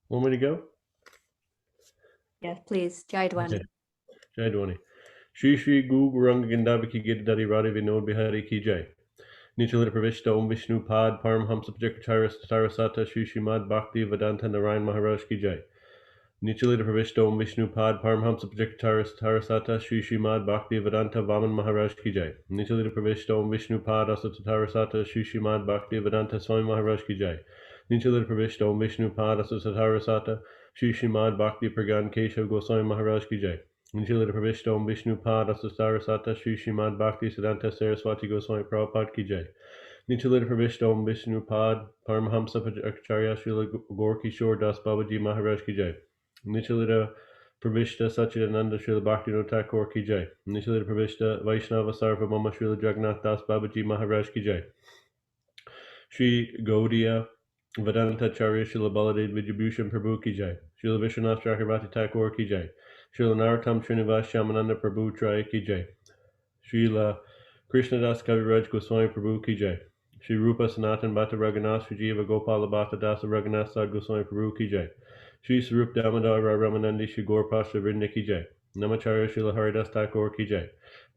Want me to go? Yes, please. Jai Okay. Dwani. Jai Dwani. Shri Shri Gu Guranga Gandava Ki Gita Dari Radhi Vinod Bihari Ki Jai. Nichalita Pravishta Om Vishnu Pad Paramhamsa Prajakacharya Tarasata Shri Shrimad Bhakti Vedanta Narayan Maharaj Ki Jai. Nichalita Pravishta Om Vishnu Pad Paramhamsa Prajakacharya Tarasata Shri Shrimad Bhakti Vedanta Vaman Maharaj Ki Jai. Nichalita Pravishta Om Vishnu Pad Asata Tarasata Shri Shrimad Bhakti Vedanta Swami Maharaj Ki Jai. Nichalita Pravishta Om Vishnu Pad Asata Tarasata Shri Shrimad Bhakti Pragan Keshav Goswami Maharaj Ki Jai. Nichilita Pravishta Om Vishnu Pad Asastarasata Shri Shrimad Bhakti Siddhanta Saraswati Goswami Prabhupada Ki Jai. Nichilita Pravishta Om Vishnu Pad Paramhamsa Acharya Srila Gaur Kishore Das Babaji Maharaj Ki Jai. Nichilita Pravishta Sachidananda Srila Bhaktivinoda Thakur Ki Jai. Nichilita Pravishta Vaisnava Sarva Mama Srila Jagannath Das Babaji Maharaj Ki Jai. Shri Gaudiya Vedanta Charya Srila Baladev Vijabhushan Prabhu Ki Jai. Srila Vishwanath Chakravarti Thakur Ki Jai. Srila Narottam Srinivas Shamananda Prabhu Trai Ki Jai. Srila Krishnadas Kaviraj Goswami Prabhu Ki Jai. Shri Rupa Sanatan Bhatta Raghunath Shri Jiva Gopala Bhatta Dasa Raghunath Sad Goswami Prabhu Ki Jai. Shri Sarup Damodar Ramanandi Shri Gaur Pasha Vrinda Ki Jai. Namacharya Srila Haridas Thakur Ki Jai.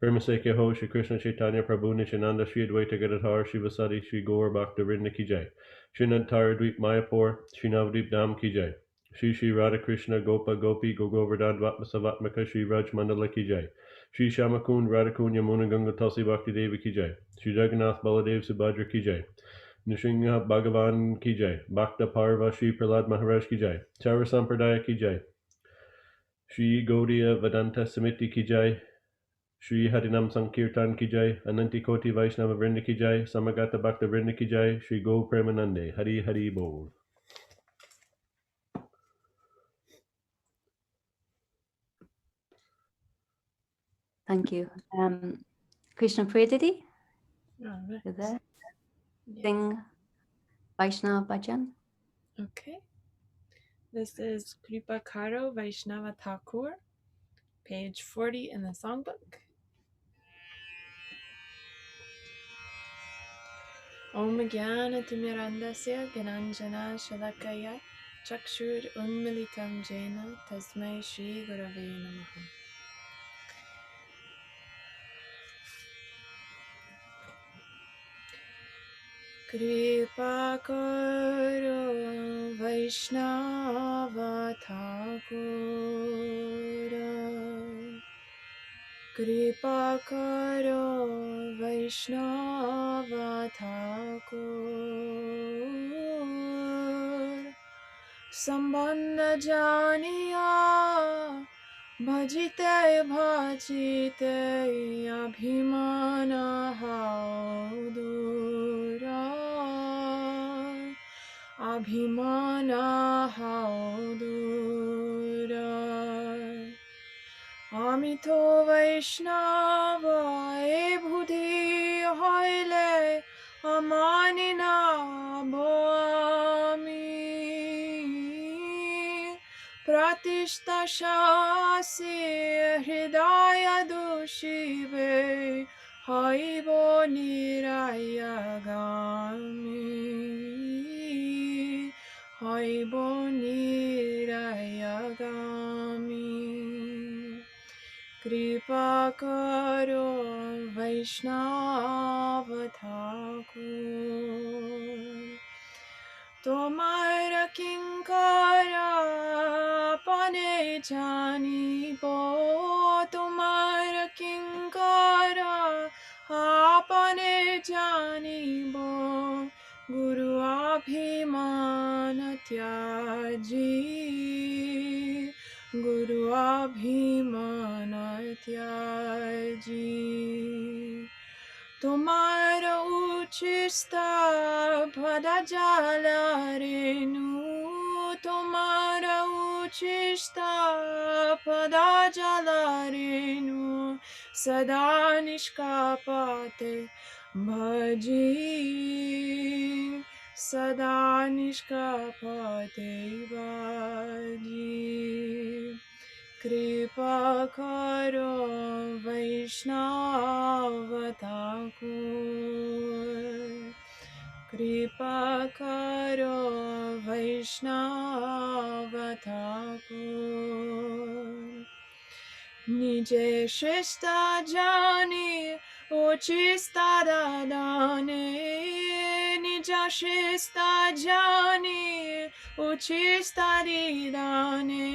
Premaseke Ho Shri Krishna Chaitanya Prabhu Nityananda Shri Advaita Gadadhar Shri Vasadi Shri Gaur Bhakta Vrinda Ki Jai. Shri Nantara Dweep Mayapur Shri Navadweep Dham Ki Jai. Shri Shri Radha Krishna Gopa Gopi Govardhan Vatmasavatmaka Shri Raj Mandala Ki Jai. Shri Shamakund Radhakund Yamuna Ganga Tulsi Bhakti Devi Ki Jai. Shri Jagannath Baladev Subhadra Ki Jai. Nrsimha Bhagavan Ki Jai. Bhakta Parva Shri Prahlad Maharaj Ki Jai. Chara Sampradaya Ki Jai. Shri Gaudiya Vedanta Samiti Ki Jai. Shri Harinam Sankirtan Ki Jai. Ananti Koti Vaisnava Vrinda Ki Jai. Samagata Bhakta Vrinda Ki Jai. Shri Go Premanande. Hari Hari Bol. Thank you. Krishna Praditi, All right. you there? Yeah. Sing Vaishnava Bhajan. Okay. This is Kripa Karo Vaishnava Thakur, page 40 in the songbook. Om Jnana Timirandasya Gyananjana Shalakaya Chakshur Unmilitam Jena Tasmai Shri Gurave Namaha. Kripa Karo Vaishnava Thakur, Kripa Karo Vaishnava Thakur, Sambandha Janiya Bhajite Bhajite Abhimana Haudura Abhimana Haudura Amito Vaishnava E Budhi Hoile Amanina Boami Pratishta Shasi Hridaya Dushive Haibo Nirayagami Haibo Nirayagami Kripa Karo Vaishnava Thakur Tomara Kinkara Pane Jani Bo Tomara Kinkara Apane Jani Bo Guru Abhimana Tyaji Guru Abhimana Tyaji Tomara uchista padajala renu Tomara uchista padajala renu Sada nishkapate bhaji Sada nishkapate bhaji Kripa Karo Vaishnava Thakur Kripa karo Vaisnava Thakur. Nije Shrista Jani Uchista Dadane. Nija Shrista Jani Uchista Didane.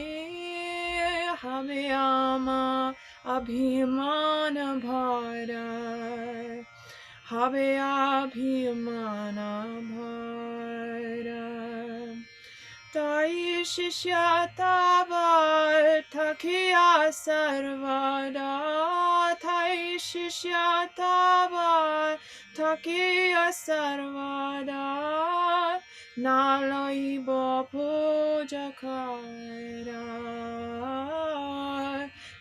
Havayama Abhimana Bhara. Have abhimana bhara. Tai shishya tava takiya sarvada. Tai shishya tava takiya sarvada. Nalaibo puja kara.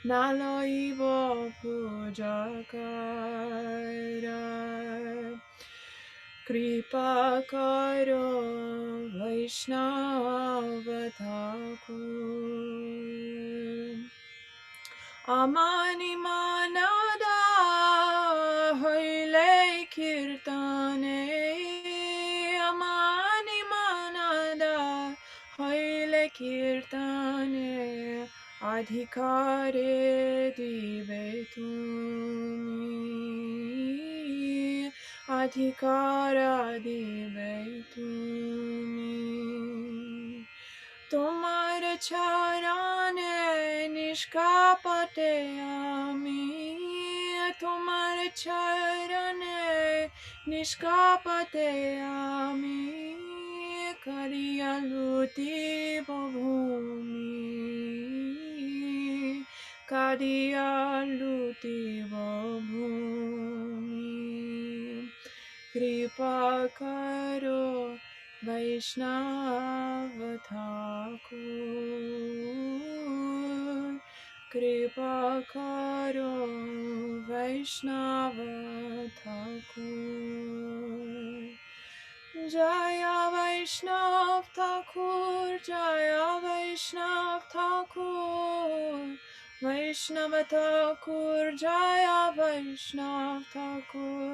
Nalaibo puja kara. Kripa karo Vaishnava Thakur. Amani manada hoile kirtane. Amani manada hoile kirtane. Adhikari dive tumi. Adhikara dive tumi. Tomar charane nishkapate ami. Tomar charane nishkapate ami. Kariyaluti bhumi. Kariyaluti bhumi. Kripa karo Vaishnava Thakur. Kripa karo Vaishnava Thakur. Jaya Vaishnav Thakur, Jaya Vaishnav Thakur. Vaishnava Thakur, Jaya Vaishnav Thakur.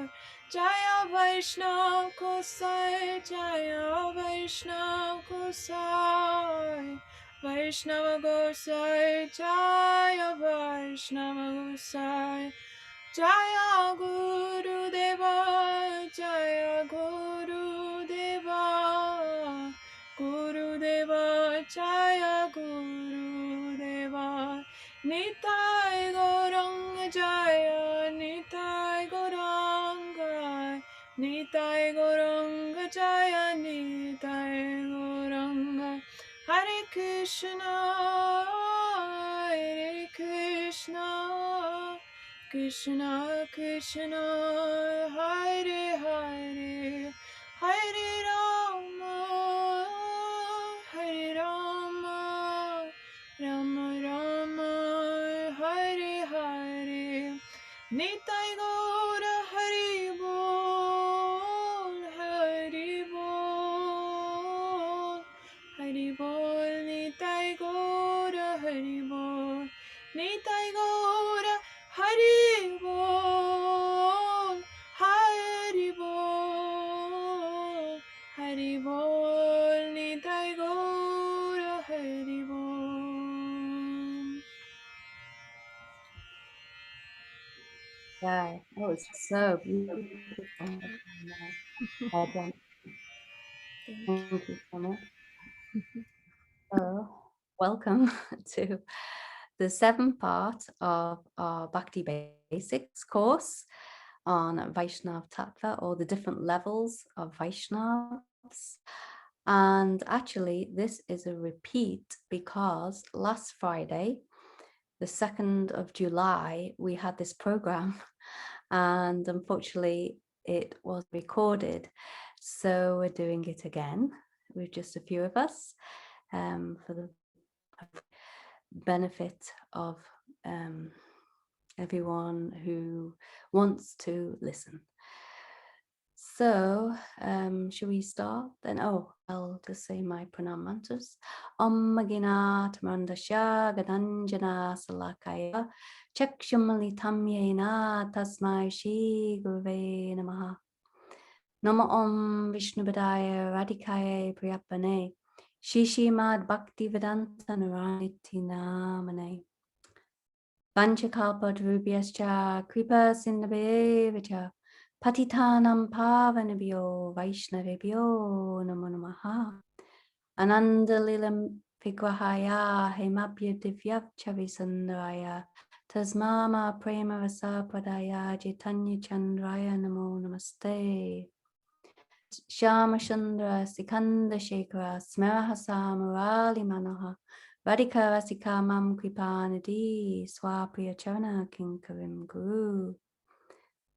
Jaya Vaishnav Gosai, Jaya Vaishnav Gosai. Vaishnava Gosai, Jaya Vaishnava Gosai. Jaya Guru Deva, Jaya Guru Deva. Guru Deva, Jaya Guru Deva. Nitai Gauranga Jaya, Nitai Gauranga. Nitai Gauranga Jaya, Nitai Gauranga. Hare Krishna, Hare Krishna. Krishna Krishna, Hare Hare. Hare Rama, Hare Rama. Rama Rama, Hare Hare. Nitai Gaura Hari Bol, Hari Bol. Hari Bol, Nitai Gaura Hari Bol. Nitai Gaura Hari Bol, Hari Bol. Hari Bol, Nitai Gaura Hari Bol. Yeah, that was so beautiful. Madhyam. Thank you so much. So, welcome to the seventh part of our Bhakti Basics course on Vaishnav Tattva, or the different levels of Vaishnavas. And actually, this is a repeat because last Friday, the 2nd of July, we had this program, and unfortunately, it was recorded. So we're doing it again with just a few of us for the benefit of everyone who wants to listen. So, should we start then? Oh, I'll just say my pranam mantras. Om Magina Tamandasya Gadanjana Salakaya Chakshumalitam Yena Tasmai Shri Guruve Namaha. Namo Om Vishnubadaya Radhikaya Priyapane Shishimad Bhakti Vedanta Naraniti Namane Vanchakalpa Drubhyascha Kripa Sindhabevacha Patitanam Pavanabhyo Vaishnavebhyo Namo Namaha Ananda Lilam Vigrahaya Hemabhya Divyapchavi Sundaraya Tasmama Prema Rasa Pradaya Chaitanya Chandraya Namo Namaste Shama Chandra Sikanda Shekhara Smerahasa Murali Manoha Radhika Rasika Mam Kripanadi Swapriya Charana Kinkarim Guru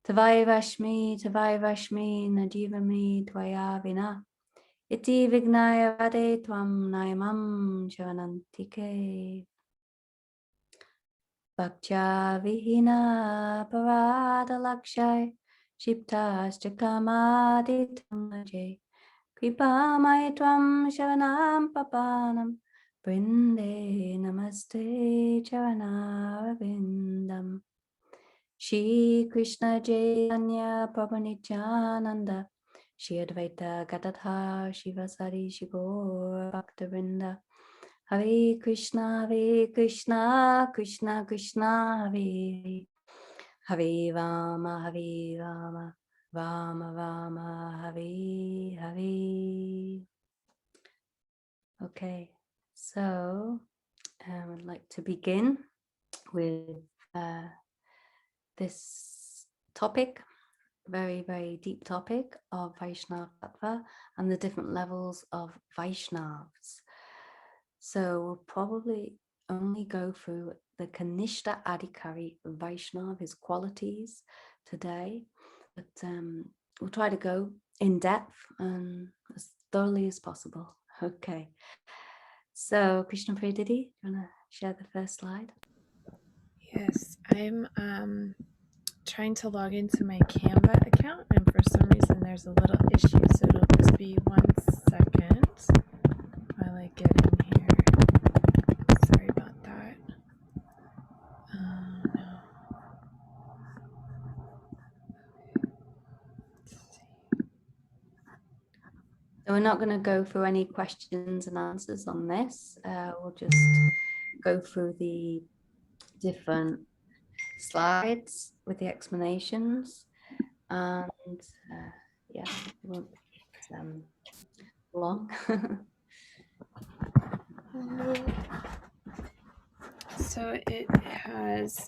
Tavai Vashmi Najivami Tvaya Vina Iti Vignaya Rade Tvam Nayamam Charanantike Bhakcha Vihina Parada Lakshai Shiptascha Kamaditamajay Kripa Maitvam Sharanam Papanam Brinde Namaste Charanavindam Shri Krishna Chaitanya Prabhu Nityananda Shri Advaita Gadadhar Shivasari Shigor Bhaktavinda Hare Krishna Krishna Krishna Hare Hare Rama Rama Rama Hare Hare. Okay, so I'd like to begin with this topic, very, very deep topic of Vaishnava Tattva and the different levels of Vaishnavas. So we'll probably only go through the Kanistha adhikari Vaishnava, his qualities today, but we'll try to go in depth and as thoroughly as possible. Okay, so Krishna Priya Didi, do you want to share the first slide? Yes, I'm trying to log into my Canva account, and for some reason there's a little issue, so it'll just be 1 second while I get in here. Sorry about that. No. So we're not going to go through any questions and answers on this. We'll just go through the different slides with the explanations, and yeah, it won't be long. So it has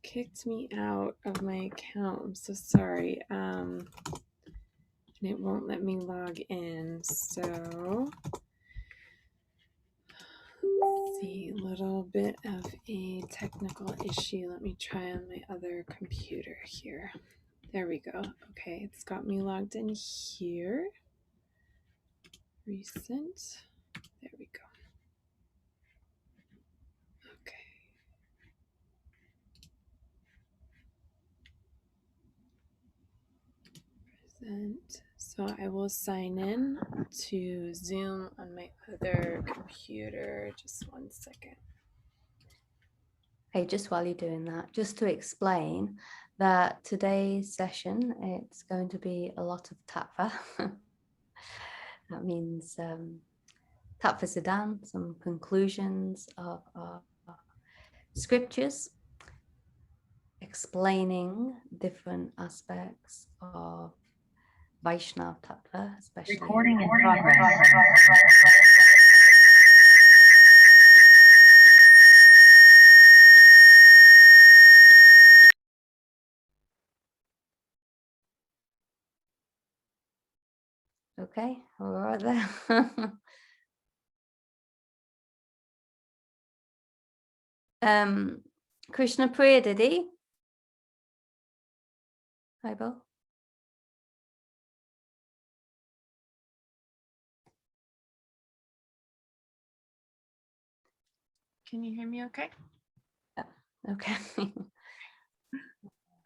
kicked me out of my account. I'm so sorry. And it won't let me log in. So let's see, a little bit of a technical issue. Let me try on my other computer here. There we go. Okay, it's got me logged in here. Recent. There we go. Okay. Present. So I will sign in to Zoom on my other computer. Just 1 second. Hey, just while you're doing that, just to explain that today's session, it's going to be a lot of tattva. That means tattva siddhan, some conclusions of scriptures, explaining different aspects of Vaishnava tattva, especially. Recording in progress. Okay, all right there. Krishna Priya Didi. Hi, Bill. Can you hear me okay? Yeah, okay.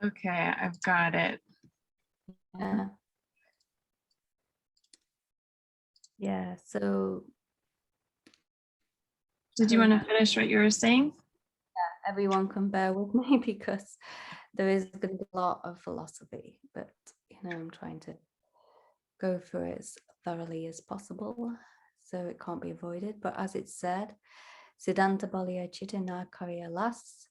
Okay, I've got it. Yeah, so. Did you want to finish what you were saying? Yeah, everyone can bear with me because there is going to be a lot of philosophy, but I'm trying to go through it as thoroughly as possible, so it can't be avoided. But as it said, Siddhanta Balya Chitana Karya Las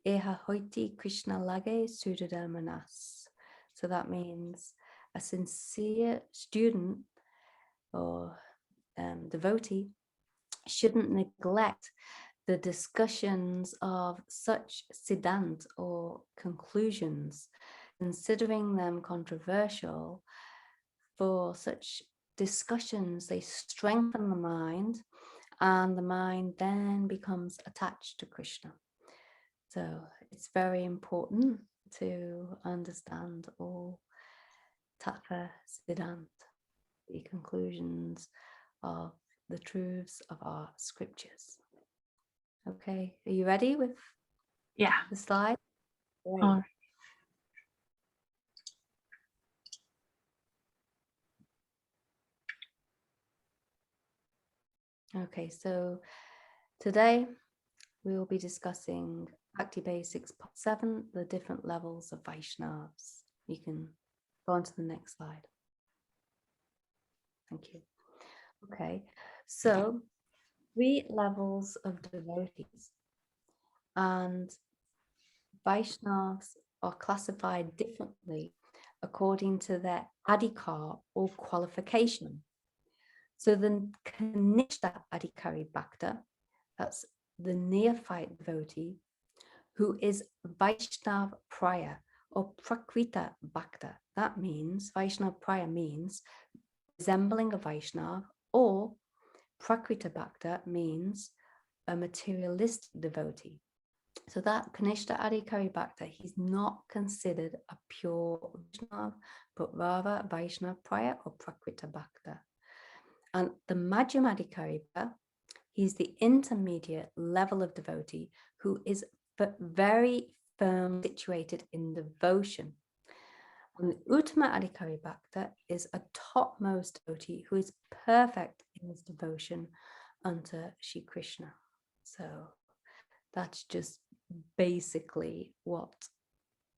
Eha Hoiti Krishna Lage Sudada Manas. So that means a sincere student or devotee shouldn't neglect the discussions of such siddhant or conclusions, considering them controversial. For such discussions, they strengthen the mind, and the mind then becomes attached to Krishna. So it's very important to understand all tattva siddhant, the conclusions of the truths of our scriptures. Okay, are you ready with the slide? Great. Okay, so today we will be discussing Bhakti Basics Part 7, the different levels of Vaishnavas. You can go on to the next slide. Thank you. Okay, so 3 levels of devotees, and Vaishnavas are classified differently according to their adhikari or qualification. So the Kanistha adhikari bhakta, that's the neophyte devotee, who is Vaishnav Praya or Prakrita Bhakta. That means, Vaishnav Praya means resembling a Vaishnav, or Prakrita Bhakta means a materialistic devotee. So that Kanistha adhikari Bhakta, he's not considered a pure Vaishnav, but rather Vaishnav Praya or Prakrita Bhakta. And the madhyam adhikari Bhakta, he's the intermediate level of devotee who is very firm situated in devotion. And the uttama adhikari Bhakta is a topmost devotee who is perfect in his devotion unto Shri Krishna. So that's just basically what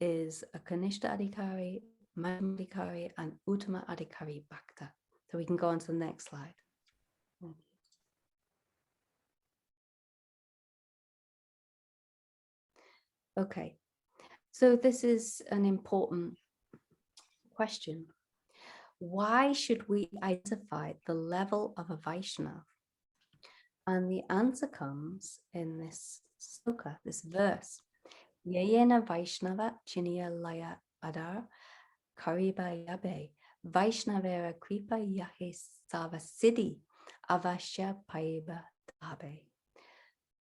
is a Kanistha adhikari, madhyam adhikari, and uttama adhikari Bhakta. So we can go on to the next slide. Okay, so this is an important question. Why should we identify the level of a Vaishnava? And the answer comes in this sloka, this verse. Yayena Vaishnava Chiniya Laya Adar Kariba Yabe Vaishnavera Kripa Yahe Savasiddhi Avashya Paiba Tabe.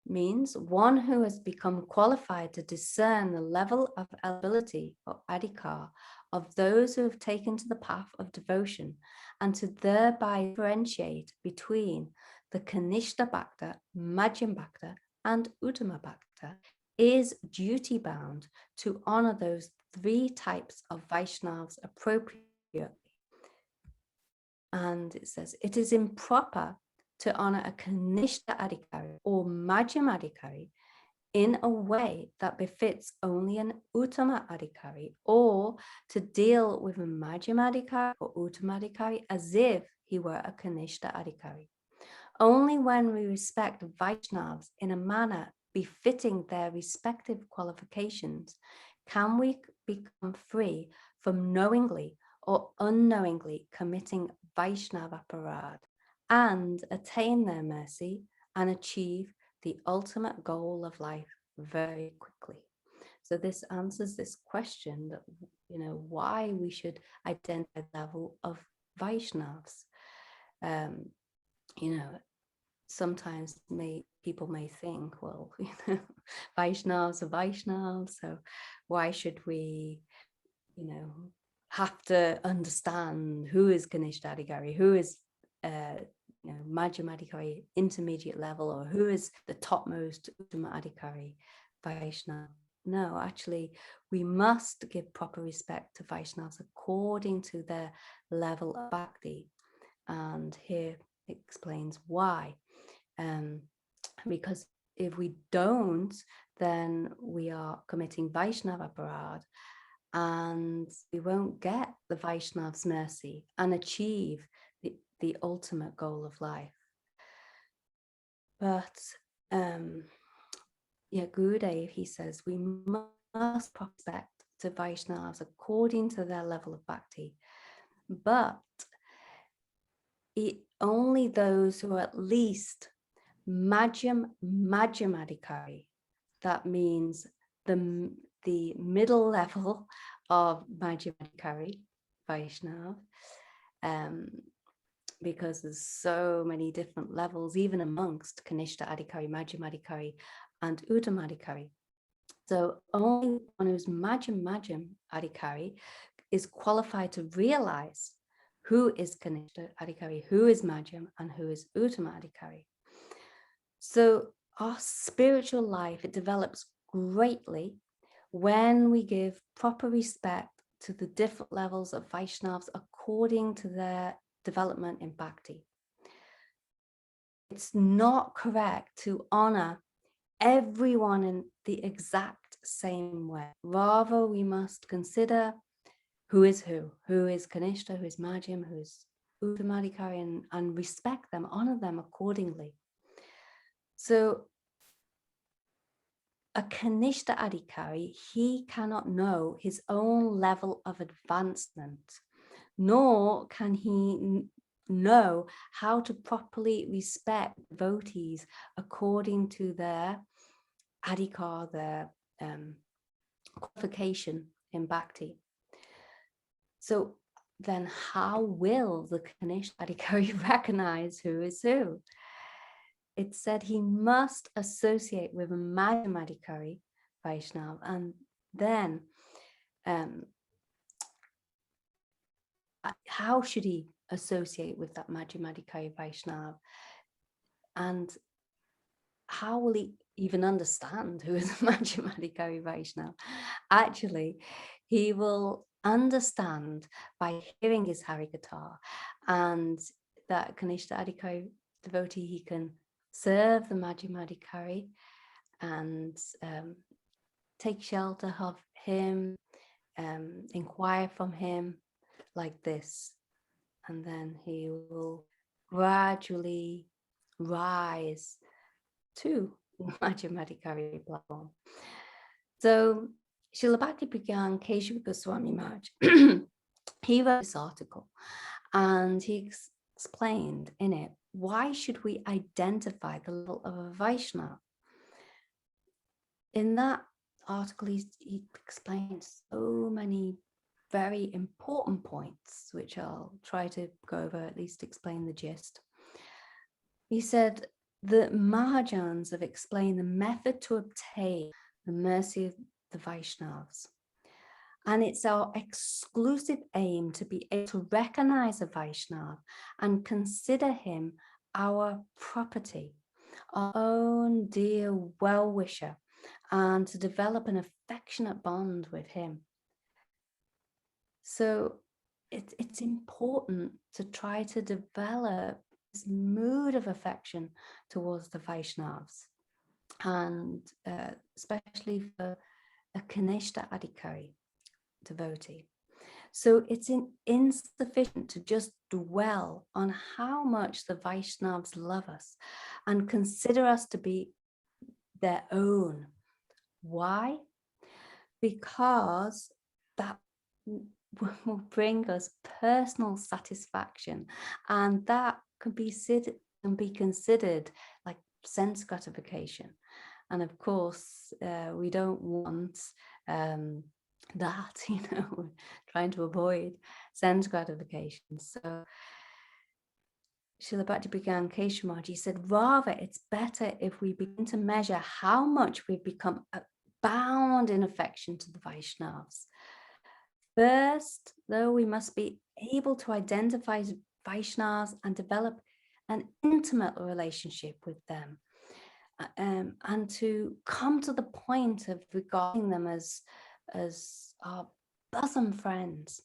Means one who has become qualified to discern the level of ability or adhikar of those who have taken to the path of devotion, and to thereby differentiate between the Kanistha Bhakta, Madhyam Bhakta, and Uttama Bhakta, is duty bound to honor those 3 types of Vaishnavas appropriately. And it says, it is improper to honor a Kanistha adhikari or madhyam adhikari in a way that befits only an uttama adhikari, or to deal with a madhyam adhikari or uttama adhikari as if he were a Kanistha adhikari. Only when we respect Vaishnavas in a manner befitting their respective qualifications can we become free from knowingly or unknowingly committing Vaishnava aparad, and attain their mercy and achieve the ultimate goal of life very quickly. So this answers this question that, why we should identify the level of Vaishnavas. Sometimes people may think, well, Vaishnavas are Vaishnavas, so why should we, have to understand who is Kanistha adhikari, who is madhyam adhikari intermediate level, or who is the topmost uttama adhikari Vaishnava? No, actually, we must give proper respect to Vaishnavas according to their level of bhakti. And here it explains why. Because if we don't, then we are committing Vaishnava aparad, and we won't get the Vaishnav's mercy and achieve the ultimate goal of life. But Gurudev, he says, we must prospect to Vaishnavas according to their level of bhakti, but only those who are at least madhyam adhikari, that means the middle level of madhyam adhikari, Vaishnava, because there's so many different levels, even amongst Kanistha adhikari, madhyam adhikari, and uttama adhikari. So only one who's madhyam adhikari is qualified to realize who is Kanistha adhikari, who is madhyam, and who is uttama adhikari. So our spiritual life, it develops greatly when we give proper respect to the different levels of Vaishnavas according to their development in bhakti. It's not correct to honor everyone in the exact same way. Rather, we must consider who is Kanistha, who is madhyam, who is uttama adhikari, and respect them, honor them accordingly. So a Kanistha adhikari, he cannot know his own level of advancement, nor can he know how to properly respect devotees according to their adhikar, their qualification in bhakti. So then how will the Kanistha adhikari recognize who is who? It said he must associate with a madhyam adhikari Vaishnava, and then how should he associate with that madhyam adhikari Vaishnava, and how will he even understand who is a madhyam adhikari Vaishnava? Actually, he will understand by hearing his Harikatha, and that Kanistha adhikari devotee, he can serve the madhyam adhikari and take shelter of him, inquire from him like this, and then he will gradually rise to madhyam adhikari platform. So Srila Bhakti Pragyan Keshav Goswami Maharaj, he wrote this article, and he explained in it, why should we identify the level of a Vaishnava? In that article, he explains so many very important points, which I'll try to go over, at least explain the gist. He said the Mahajans have explained the method to obtain the mercy of the Vaishnavas. And it's our exclusive aim to be able to recognize a Vaishnava and consider him our property, our own dear well-wisher, and to develop an affectionate bond with him. So it's important to try to develop this mood of affection towards the Vaishnavas, and especially for a Kanistha adhikari devotee. So it's insufficient to just dwell on how much the Vaishnavas love us and consider us to be their own. Why? Because that will bring us personal satisfaction, and that can be considered like sense gratification. And of course, we don't want that, we're trying to avoid sense gratification. So Srila Bhakti Pragyan Keshav Maharaj, he said, rather it's better if we begin to measure how much we've become bound in affection to the Vaishnavas. First, though, we must be able to identify Vaishnavas and develop an intimate relationship with them, and to come to the point of regarding them as our bosom friends.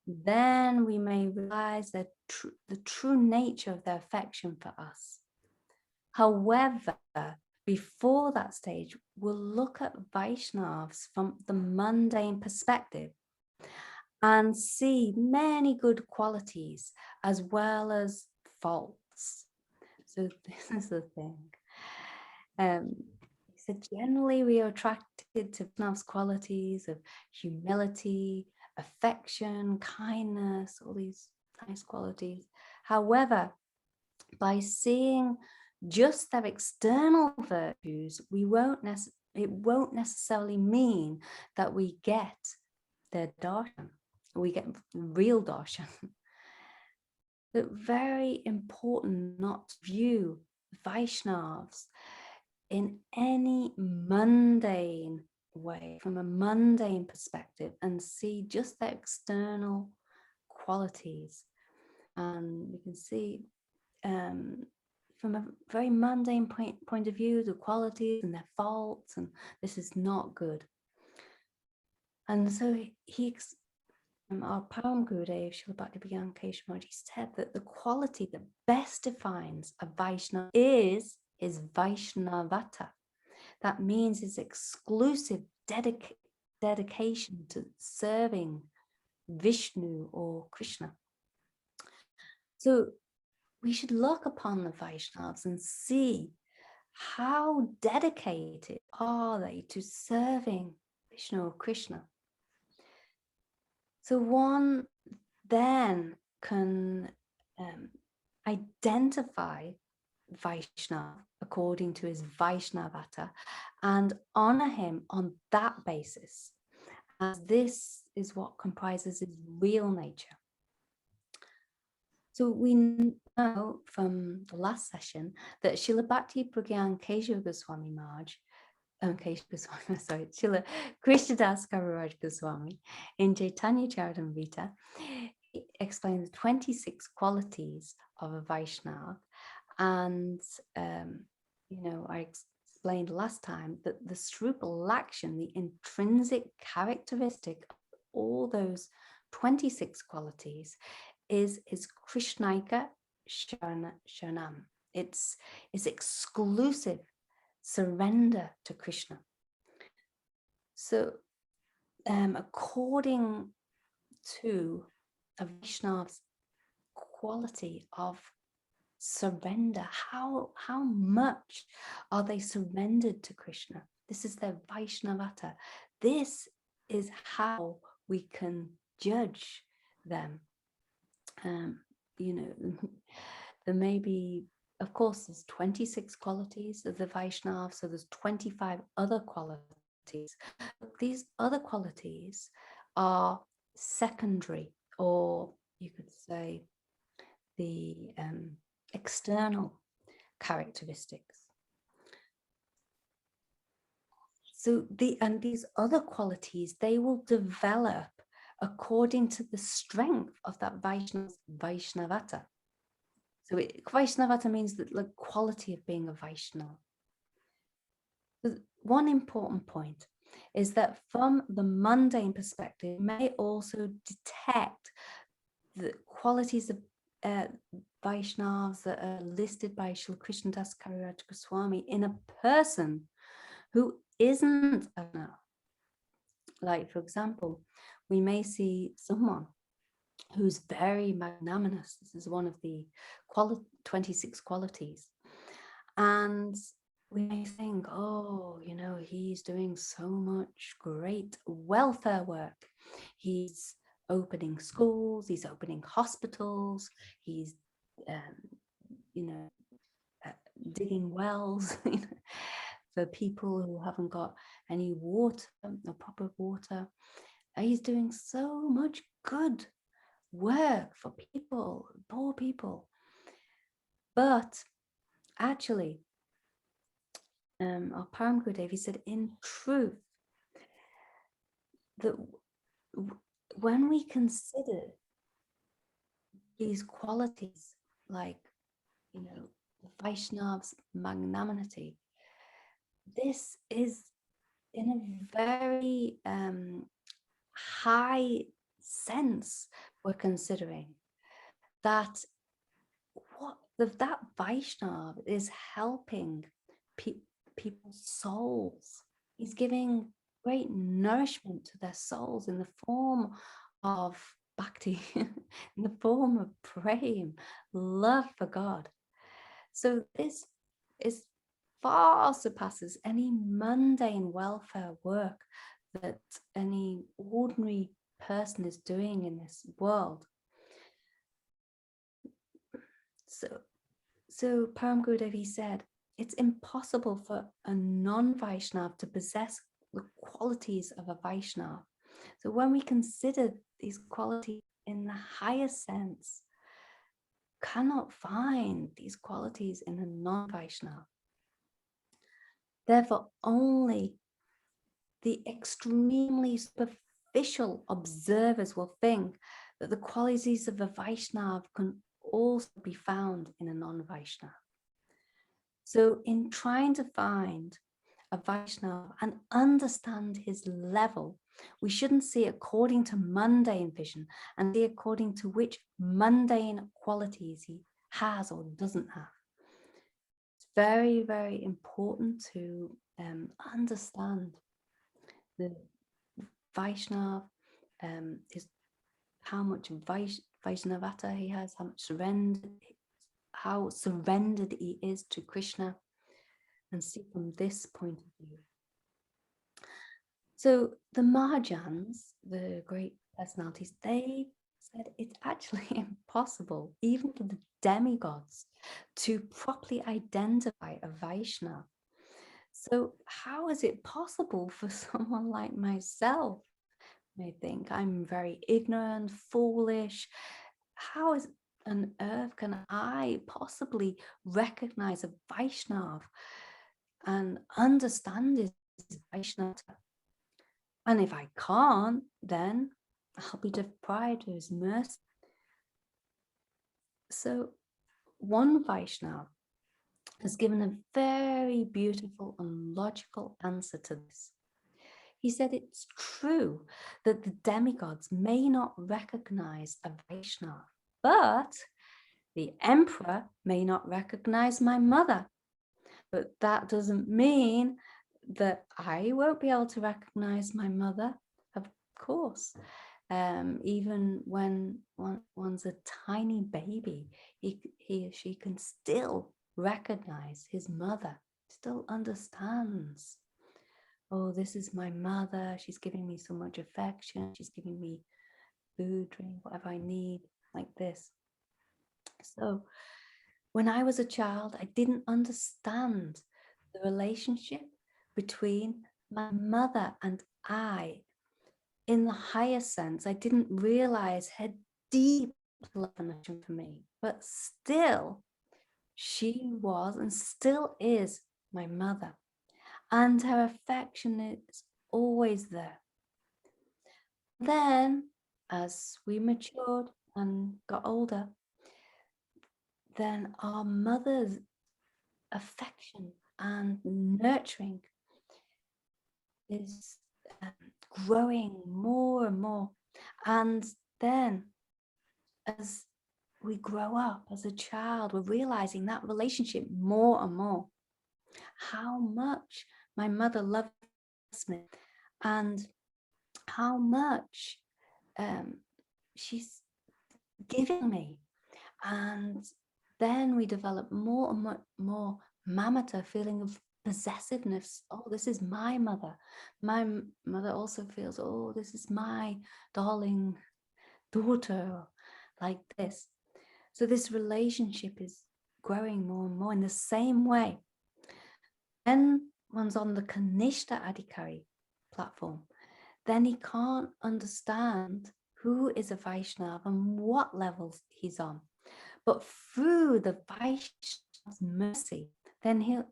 Then we may realize the true nature of their affection for us. However, before that stage, we'll look at Vaishnavas from the mundane perspective and see many good qualities as well as faults. So this is the thing. So generally we are attracted to Vaishnava's qualities of humility, affection, kindness, all these nice qualities. However, by seeing just their external virtues, it won't necessarily mean that we get their darshan, we get real darshan. But very important not to view Vaishnavas in any mundane way, from a mundane perspective, and see just their external qualities. And we can see from a very mundane point of view, the qualities and their faults, and this is not good. And so our Param Gurudev, Srila Bhakti Keshav Maharaj, said that the quality that best defines a Vaishnava is Vaishnavata. That means his exclusive dedication to serving Vishnu or Krishna. So we should look upon the Vaishnavas and see how dedicated are they to serving Vishnu or Krishna. So one then can identify Vaishnava according to his Vaishnavata and honor him on that basis, as this is what comprises his real nature. So we know from the last session that Srila Bhakti Pragyan Keshav Goswami Maharaj, Srila Krishnadas Kaviraj Goswami in Chaitanya Charitamrita explains 26 qualities of a Vaishnava. And, I explained last time that the Srupa Lakshan, the intrinsic characteristic of all those 26 qualities, is Krishnaika Sharanam. It's exclusive surrender to Krishna. So according to a Vaishnava's quality of surrender, how much are they surrendered to Krishna? This is their Vaishnavata. This is how we can judge them. There may be, of course, there's 26 qualities of the Vaishnava, so there's 25 other qualities. But these other qualities are secondary, or you could say the external characteristics. So these other qualities, they will develop according to the strength of that Vaishnavata. So Vaishnavata means the quality of being a Vaishnava. One important point is that from the mundane perspective, you may also detect the qualities of Vaishnavas that are listed by Srila Krishnadas Kaviraj Goswami in a person who isn't enough. Like, for example, we may see someone who's very magnanimous. This is one of the 26 qualities. And we may think, he's doing so much great welfare work. He's opening schools, he's opening hospitals, he's, digging wells for people who haven't got any water, or proper water. He's doing so much good work for people, poor people. But actually, our Param Gurudev, he said, in truth, that when we consider these qualities, like, Vaishnav's magnanimity, this is in a very high sense we're considering that that Vaishnava is helping people's souls. He's giving great nourishment to their souls in the form of bhakti, in the form of praying, love for God. So this is far surpasses any mundane welfare work that any ordinary person is doing in this world. So Param Gurudev, he said, it's impossible for a non-Vaishnav to possess the qualities of a Vaishnav. So when we consider these qualities in the highest sense, cannot find these qualities in a non-Vaishnav. Therefore, only the extremely superficial observers will think that the qualities of a Vaishnav can also be found in a non-Vaishnav. So in trying to find a Vaishnava and understand his level, we shouldn't see according to mundane vision and see according to which mundane qualities he has or doesn't have. It's very, very important to understand the Vaishnava, is how much Vaisnavata he has, how surrendered he is to Krishna, and see from this point of view. So the Mahajans, the great personalities, they said it's actually impossible, even for the demigods, to properly identify a Vaishnava. So how is it possible for someone like myself? I think I'm very ignorant, foolish. How on earth can I possibly recognize a Vaishnava and understand his Vaishnava? And if I can't, then I'll be deprived of his mercy. So one Vaishnava has given a very beautiful and logical answer to this. He said it's true that the demigods may not recognize a Vaishnava, but the emperor may not recognize my mother. But that doesn't mean that I won't be able to recognize my mother, of course. Even when one's a tiny baby, he or she can still recognize his mother, still understands. Oh, this is my mother. She's giving me so much affection. She's giving me food, drink, whatever I need, like this. So when I was a child, I didn't understand the relationship between my mother and I. In the higher sense, I didn't realize her deep love and affection for me, but still, she was and still is my mother. And her affection is always there. Then, as we matured and got older, then our mother's affection and nurturing is growing more and more. And then, as we grow up as a child, we're realizing that relationship more and more. How much my mother loves me and how much she's giving me. And then we develop more and more mamata, feeling of possessiveness. Oh, this is my mother. My mother also feels, oh, this is my darling daughter, like this. So this relationship is growing more and more in the same way. When one's on the Kanistha adhikari platform, then he can't understand who is a Vaishnava and what levels he's on. But through the Vaishnava's mercy, then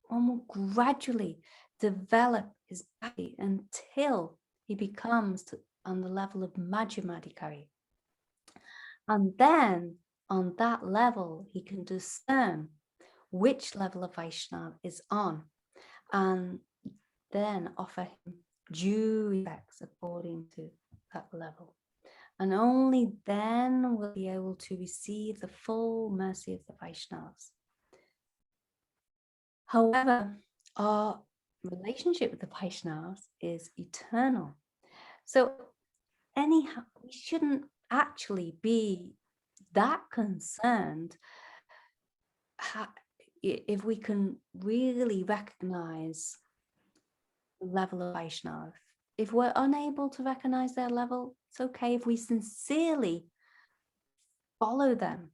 one will gradually develop his bhakti until he becomes on the level of madhyam adhikari. And then on that level, he can discern which level of Vaishnava is on and then offer him due respects according to that level. And only then will he be able to receive the full mercy of the Vaishnavas. However, our relationship with the Vaishnavas is eternal. So anyhow, we shouldn't actually be that concerned if we can really recognize the level of Vaishnava. If we're unable to recognize their level, it's okay. If we sincerely follow them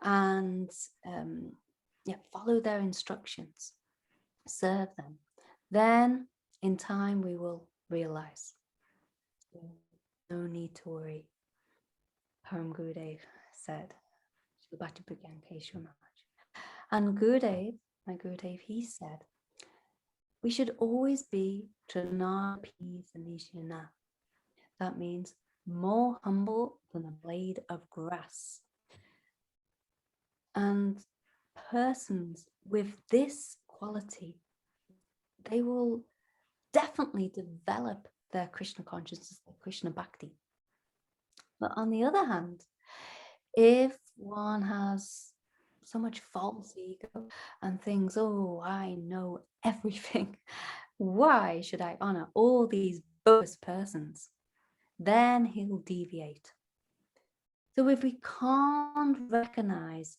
and follow their instructions, serve them, then in time we will realize. No need to worry. Param Gurudev said, and Gurudev, my Gurudev, he said, we should always be Trana Peas and Nishina. That means more humble than a blade of grass. And persons with this quality, they will definitely develop their Krishna consciousness, their Krishna Bhakti. But on the other hand, if one has so much false ego and thinks, oh, I know everything, why should I honor all these bogus persons? Then he'll deviate. So if we can't recognize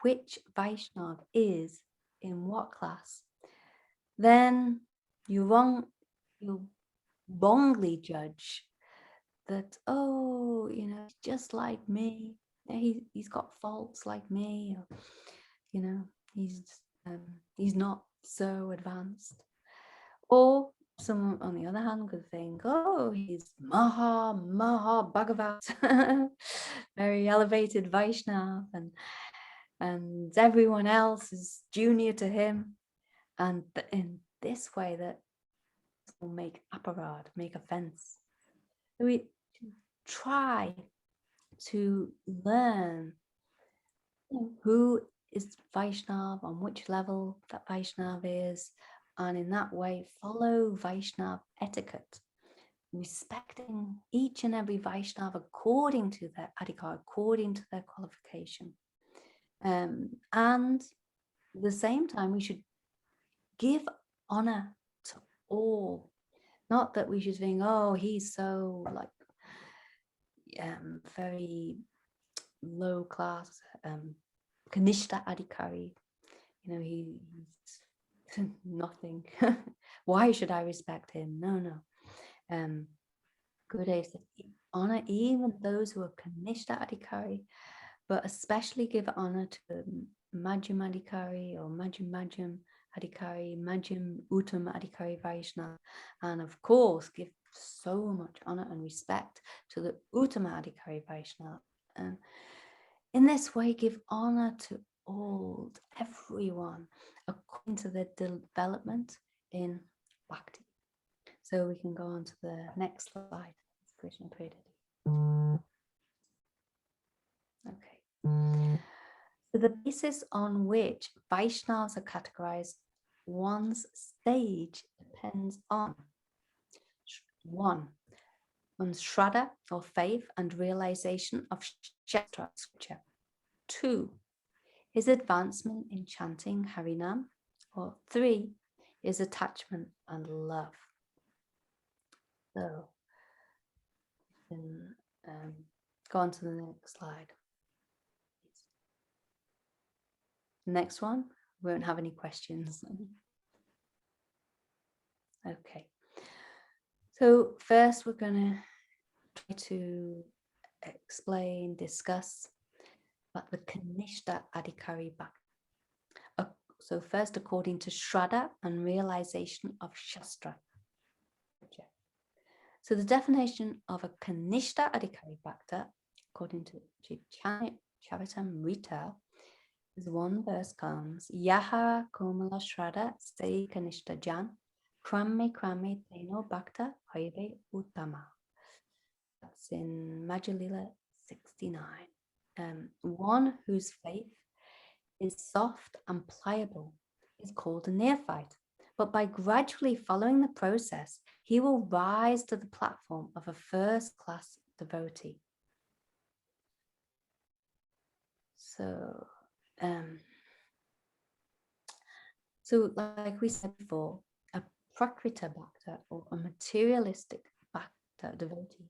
which Vaishnava is in what class, then you wrongly judge that, oh, he's just like me. He's got faults like me, or, he's not so advanced. Or someone on the other hand could think, oh, he's Maha Bhagavat, very elevated Vaishnava, and everyone else is junior to him. And in this way that will make aparad, make offense. So we try to learn who is Vaishnava, on which level that Vaishnava is, and in that way follow Vaishnava etiquette, respecting each and every Vaishnava according to their adhikari, according to their qualification. And at the same time, we should give honor to all. Not that we should think, oh, he's so very low class, Kanistha adhikari, he's nothing. Why should I respect him? No. Gurudev said, honor even those who are Kanistha adhikari, but especially give honor to madhyam adhikari or madhyam adhikari, madhyam uttama adhikari Vaishnava, and of course give so much honor and respect to the uttama adhikari Vaishnava. And in this way, give honor to all, everyone, according to their development in Bhakti. So we can go on to the next slide. Krishna Priyadati. Okay. So the basis on which Vaishnavas are categorized, one's stage depends on 1. One's shraddha or faith and realization of Shastra scripture. 2. His advancement in chanting Harinam. Or 3. His attachment and love. So, then go on to the next slide. Next one, we won't have any questions. Okay. So first we're going to try to explain, discuss about the Kanistha adhikari Bhakti. So first, according to Shraddha and realization of Shastra. So the definition of a Kanistha adhikari Bhakti, according to Chaitanya Charitamrita, is one verse comes, Yaha Komala Shraddha Se Kanistha Jan Krame Teno Bhakta Haive Uttama. That's in Madhya 69. One whose faith is soft and pliable is called a neophyte, but by gradually following the process, he will rise to the platform of a first-class devotee. So So like we said before, a prakrita bhakta or a materialistic bhakta devotee,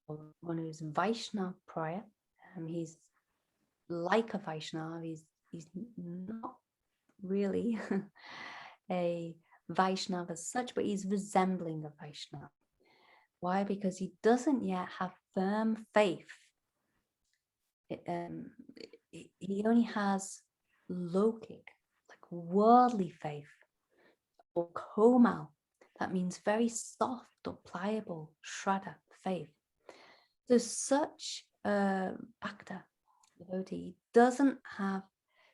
or one who's Vaishnava prior, he's like a Vaishnava, he's not really a Vaishnava as such, but he's resembling a Vaishnava. Why? Because he doesn't yet have firm faith. He only has lokic, like worldly faith, or komal, that means very soft or pliable, shraddha, faith. So such a bhakta devotee doesn't have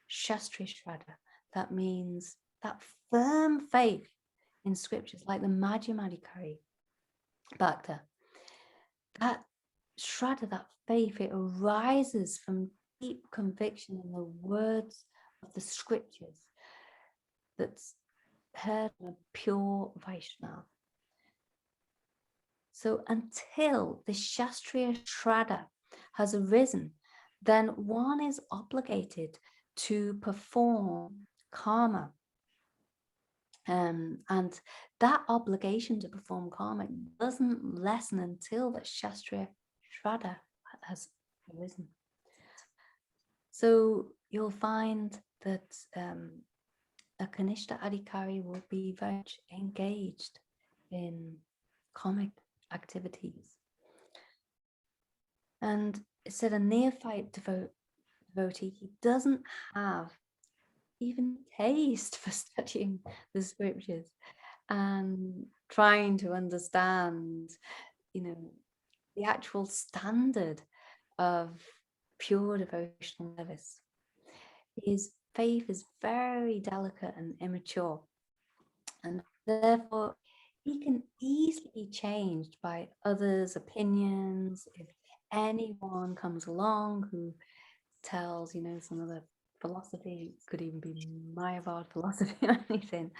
shastriya shraddha, that means that firm faith in scriptures, like the madhyam adhikari bhakta. That shraddha, that faith, it arises from deep conviction in the words of the scriptures that's heard from a pure Vaishnava. So until the shastriya shraddha has arisen, then one is obligated to perform karma. And that obligation to perform karma doesn't lessen until the shastriya shraddha has arisen. So you'll find that a Kanistha adhikari will be very much engaged in karmic activities. And it said a neophyte devotee, he doesn't have even taste for studying the scriptures and trying to understand, the actual standard of pure devotional service. His faith is very delicate and immature, and therefore he can easily be changed by others' opinions. If anyone comes along who tells, some of the philosophy, could even be Mayavad philosophy or anything,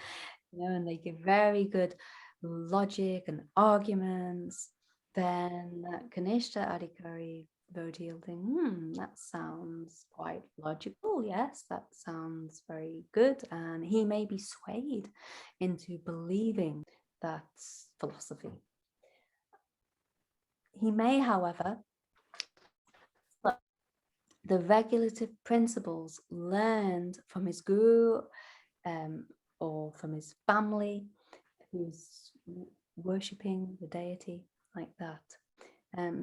and they give very good logic and arguments, then that Kanistha adhikari devotee will think, that sounds quite logical. Yes, that sounds very good. And he may be swayed into believing that philosophy. He may, however, the regulative principles learned from his guru or from his family who's worshipping the deity like that.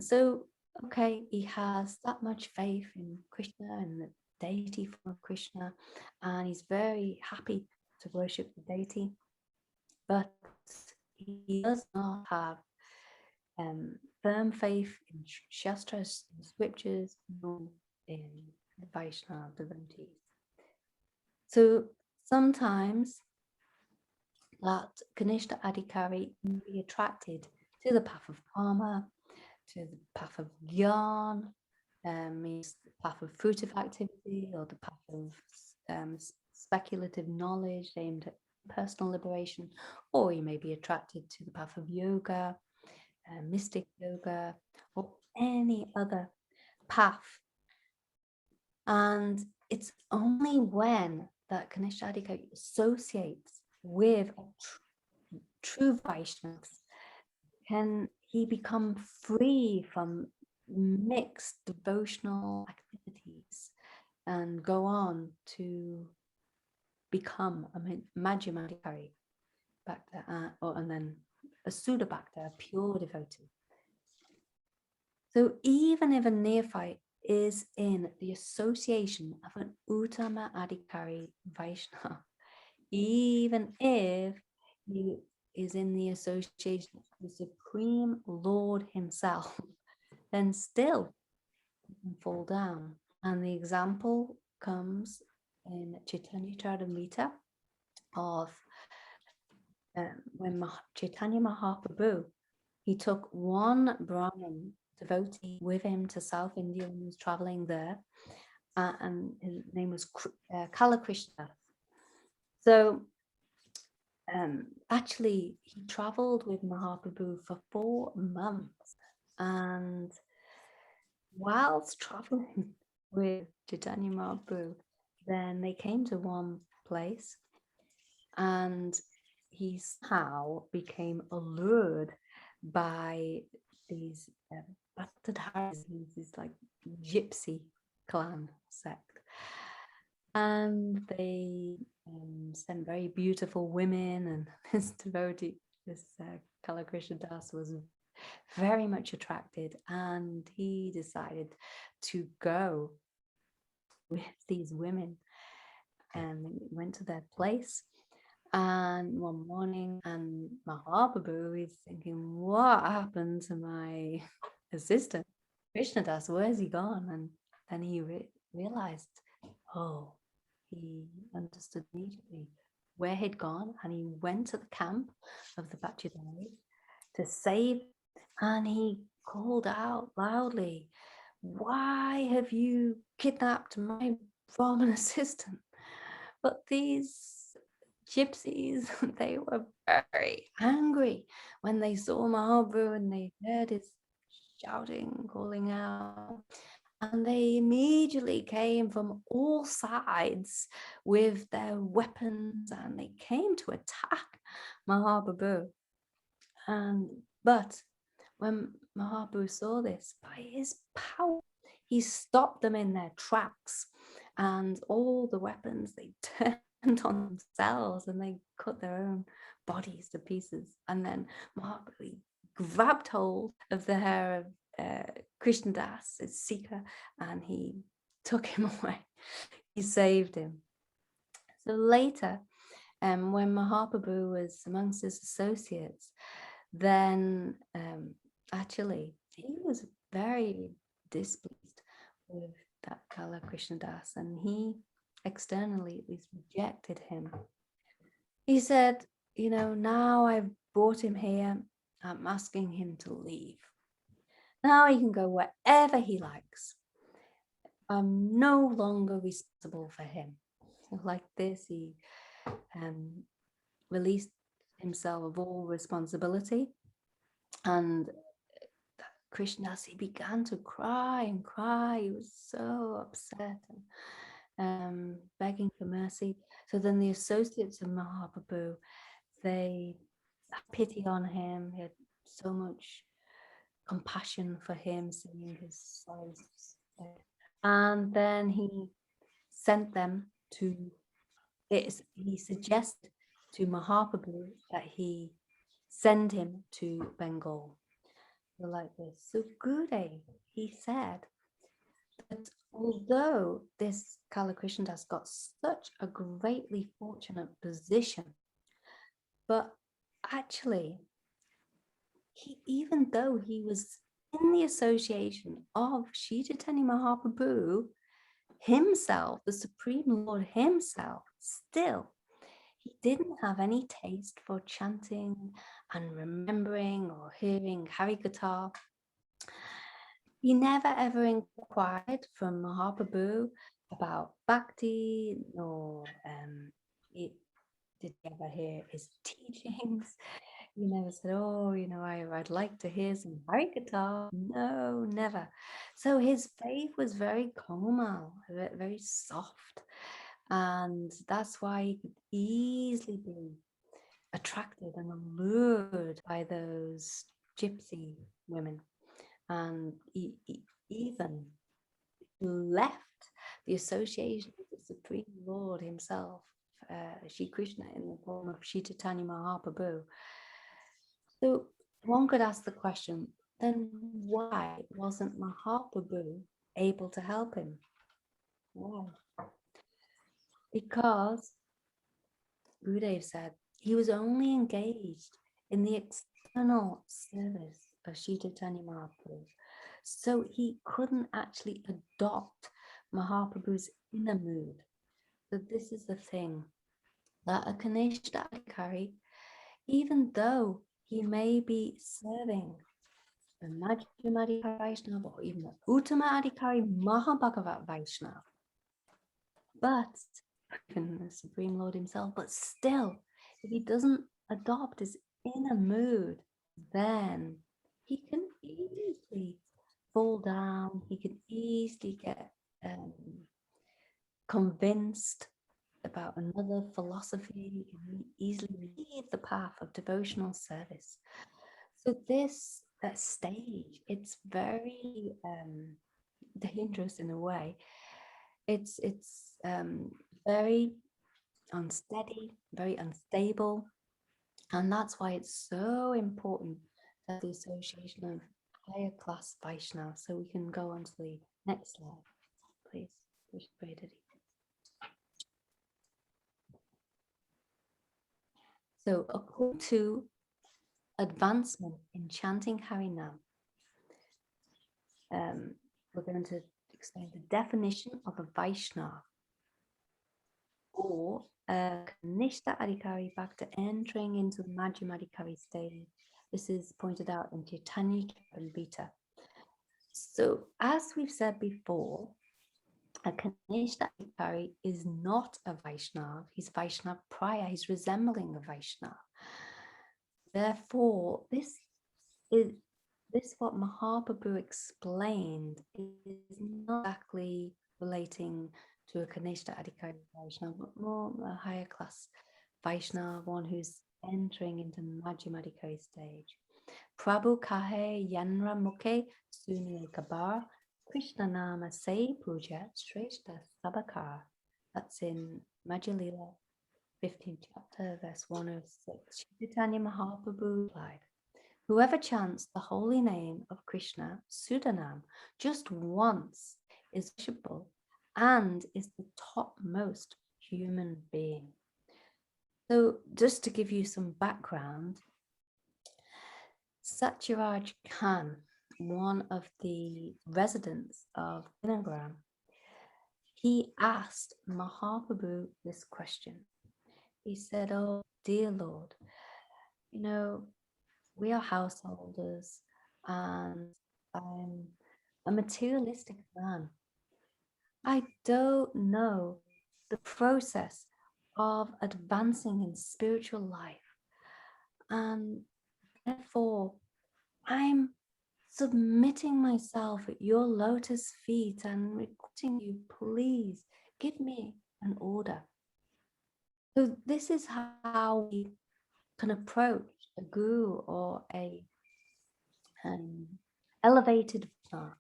So, okay, he has that much faith in Krishna and the deity form of Krishna, and he's very happy to worship the deity, but he does not have firm faith in Shastras, in scriptures, nor in the Vaishnava devotees. So sometimes that Kanistha adhikari can be attracted to the path of karma, to the path of jnana, means the path of fruitive activity, or the path of speculative knowledge aimed at personal liberation, or you may be attracted to the path of yoga, mystic yoga, or any other path. And it's only when that Kanistha adhikari associates with true Vaishnavas can he become free from mixed devotional activities and go on to become a madhyam adhikari bhakta, and then a Sudha bhakta, a pure devotee. So even if a neophyte is in the association of an uttama adhikari Vaishnava, even if he is in the association of the Supreme Lord himself, then still he can fall down. And the example comes in Chaitanya Charitamrita of when Chaitanya Mahaprabhu, he took one Brahmin devotee with him to South India when he was traveling there, and his name was Kalakrishna. So actually, he traveled with Mahaprabhu for 4 months, and whilst traveling with Chaitanya Mahaprabhu, then they came to one place, and he somehow became allured by these adhikaris, these like gypsy clan sect, and they sent very beautiful women, and this devotee, this Kala Krishna Das, was very much attracted, and he decided to go with these women, and went to their place. And one morning, and Mahaprabhu is thinking, what happened to my assistant Krishnadas? Where's he gone? And then he realized, oh, he understood immediately where he'd gone, and he went to the camp of the Bhaktisiddhis to save, and he called out loudly, why have you kidnapped my Brahmin assistant? But these gypsies, they were very angry when they saw Mahaprabhu and they heard his shouting, calling out. And they immediately came from all sides with their weapons, and they came to attack Mahaprabhu. But when Mahaprabhu saw this, by his power, he stopped them in their tracks, and all the weapons, they turned on themselves and they cut their own bodies to pieces. And then Mahaprabhu grabbed hold of the hair of Krishnadas, his seeker, and he took him away. He saved him. So later, when Mahaprabhu was amongst his associates, then actually he was very displeased with that Kala Krishna Das, and he externally at least rejected him. He said, now I've brought him here, I'm asking him to leave. Now he can go wherever he likes. I'm no longer responsible for him. So like this, he released himself of all responsibility. And Krishnadas, he began to cry and cry. He was so upset and begging for mercy. So then the associates of Mahaprabhu, they had pity on him. He had so much compassion for him, seeing his sorrows. And then he sent them to, he suggested to Mahaprabhu that he send him to Bengal. So like this. So Gurudev, he said that although this Kala Krishnadas got such a greatly fortunate position, but actually, even though he was in the association of Sri Chaitanya Mahaprabhu himself, the Supreme Lord himself, still, he didn't have any taste for chanting and remembering or hearing Harikatha. He never ever inquired from Mahaprabhu about Bhakti, nor did he ever hear his teachings. He never said, I'd like to hear some Harikatha. No, never. So his faith was very komal, very soft. And that's why he could easily be attracted and allured by those gypsy women. And he even left the association of the Supreme Lord himself, Sri Krishna, in the form of Sri Chaitanya Mahaprabhu. So one could ask the question, then why wasn't Mahaprabhu able to help him? Why? Because Gurudev said he was only engaged in the external service of Sri Chaitanya Mahaprabhu. So he couldn't actually adopt Mahaprabhu's inner mood. So this is the thing, that a Kanistha adhikari, even though he may be serving the madhyam adhikari Vaisnava or even the uttama adhikari Mahabhagavat Vaisnava, but even the Supreme Lord himself, but still, if he doesn't adopt his inner mood, then he can easily fall down, he can easily get convinced about another philosophy, you can easily leave the path of devotional service. So this stage, it's very dangerous in a way. It's very unsteady, very unstable, and that's why it's so important to have the association of higher class Vaishnava. So we can go on to the next slide, please. So according to advancement in chanting Harinam, we're going to explain the definition of a Vaishnava, or a Kanistha adhikari Bhakti entering into the madhyam adhikari stage. This is pointed out in Chaitanya Charitamrita. So as we've said before, a Kanistha adhikari is not a Vaishnava. He's Vaishnava prior. He's resembling a Vaishnava. Therefore, this what Mahaprabhu explained is not exactly relating to a Kanistha adhikari Vaishnava, but more a higher class Vaishnava, one who's entering into madhyam adhikari stage. Prabhu kahe yanra mukhe suniye kabar Krishna nama se puja shrestha sabakar. That's in Madhya Lila 15th chapter, verse 106. Chaitanya Mahaprabhu replied, whoever chants the holy name of Krishna, Sudanam, just once is worshipable and is the topmost human being. So just to give you some background, Satyaraj Khan, one of the residents of Vinagram, he asked Mahaprabhu this question. He said, oh, dear Lord, you know, we are householders and I'm a materialistic man. I don't know the process of advancing in spiritual life. And therefore, I'm submitting myself at your lotus feet and requesting you, please give me an order. So this is how we can approach a guru or a elevated Vaishnava.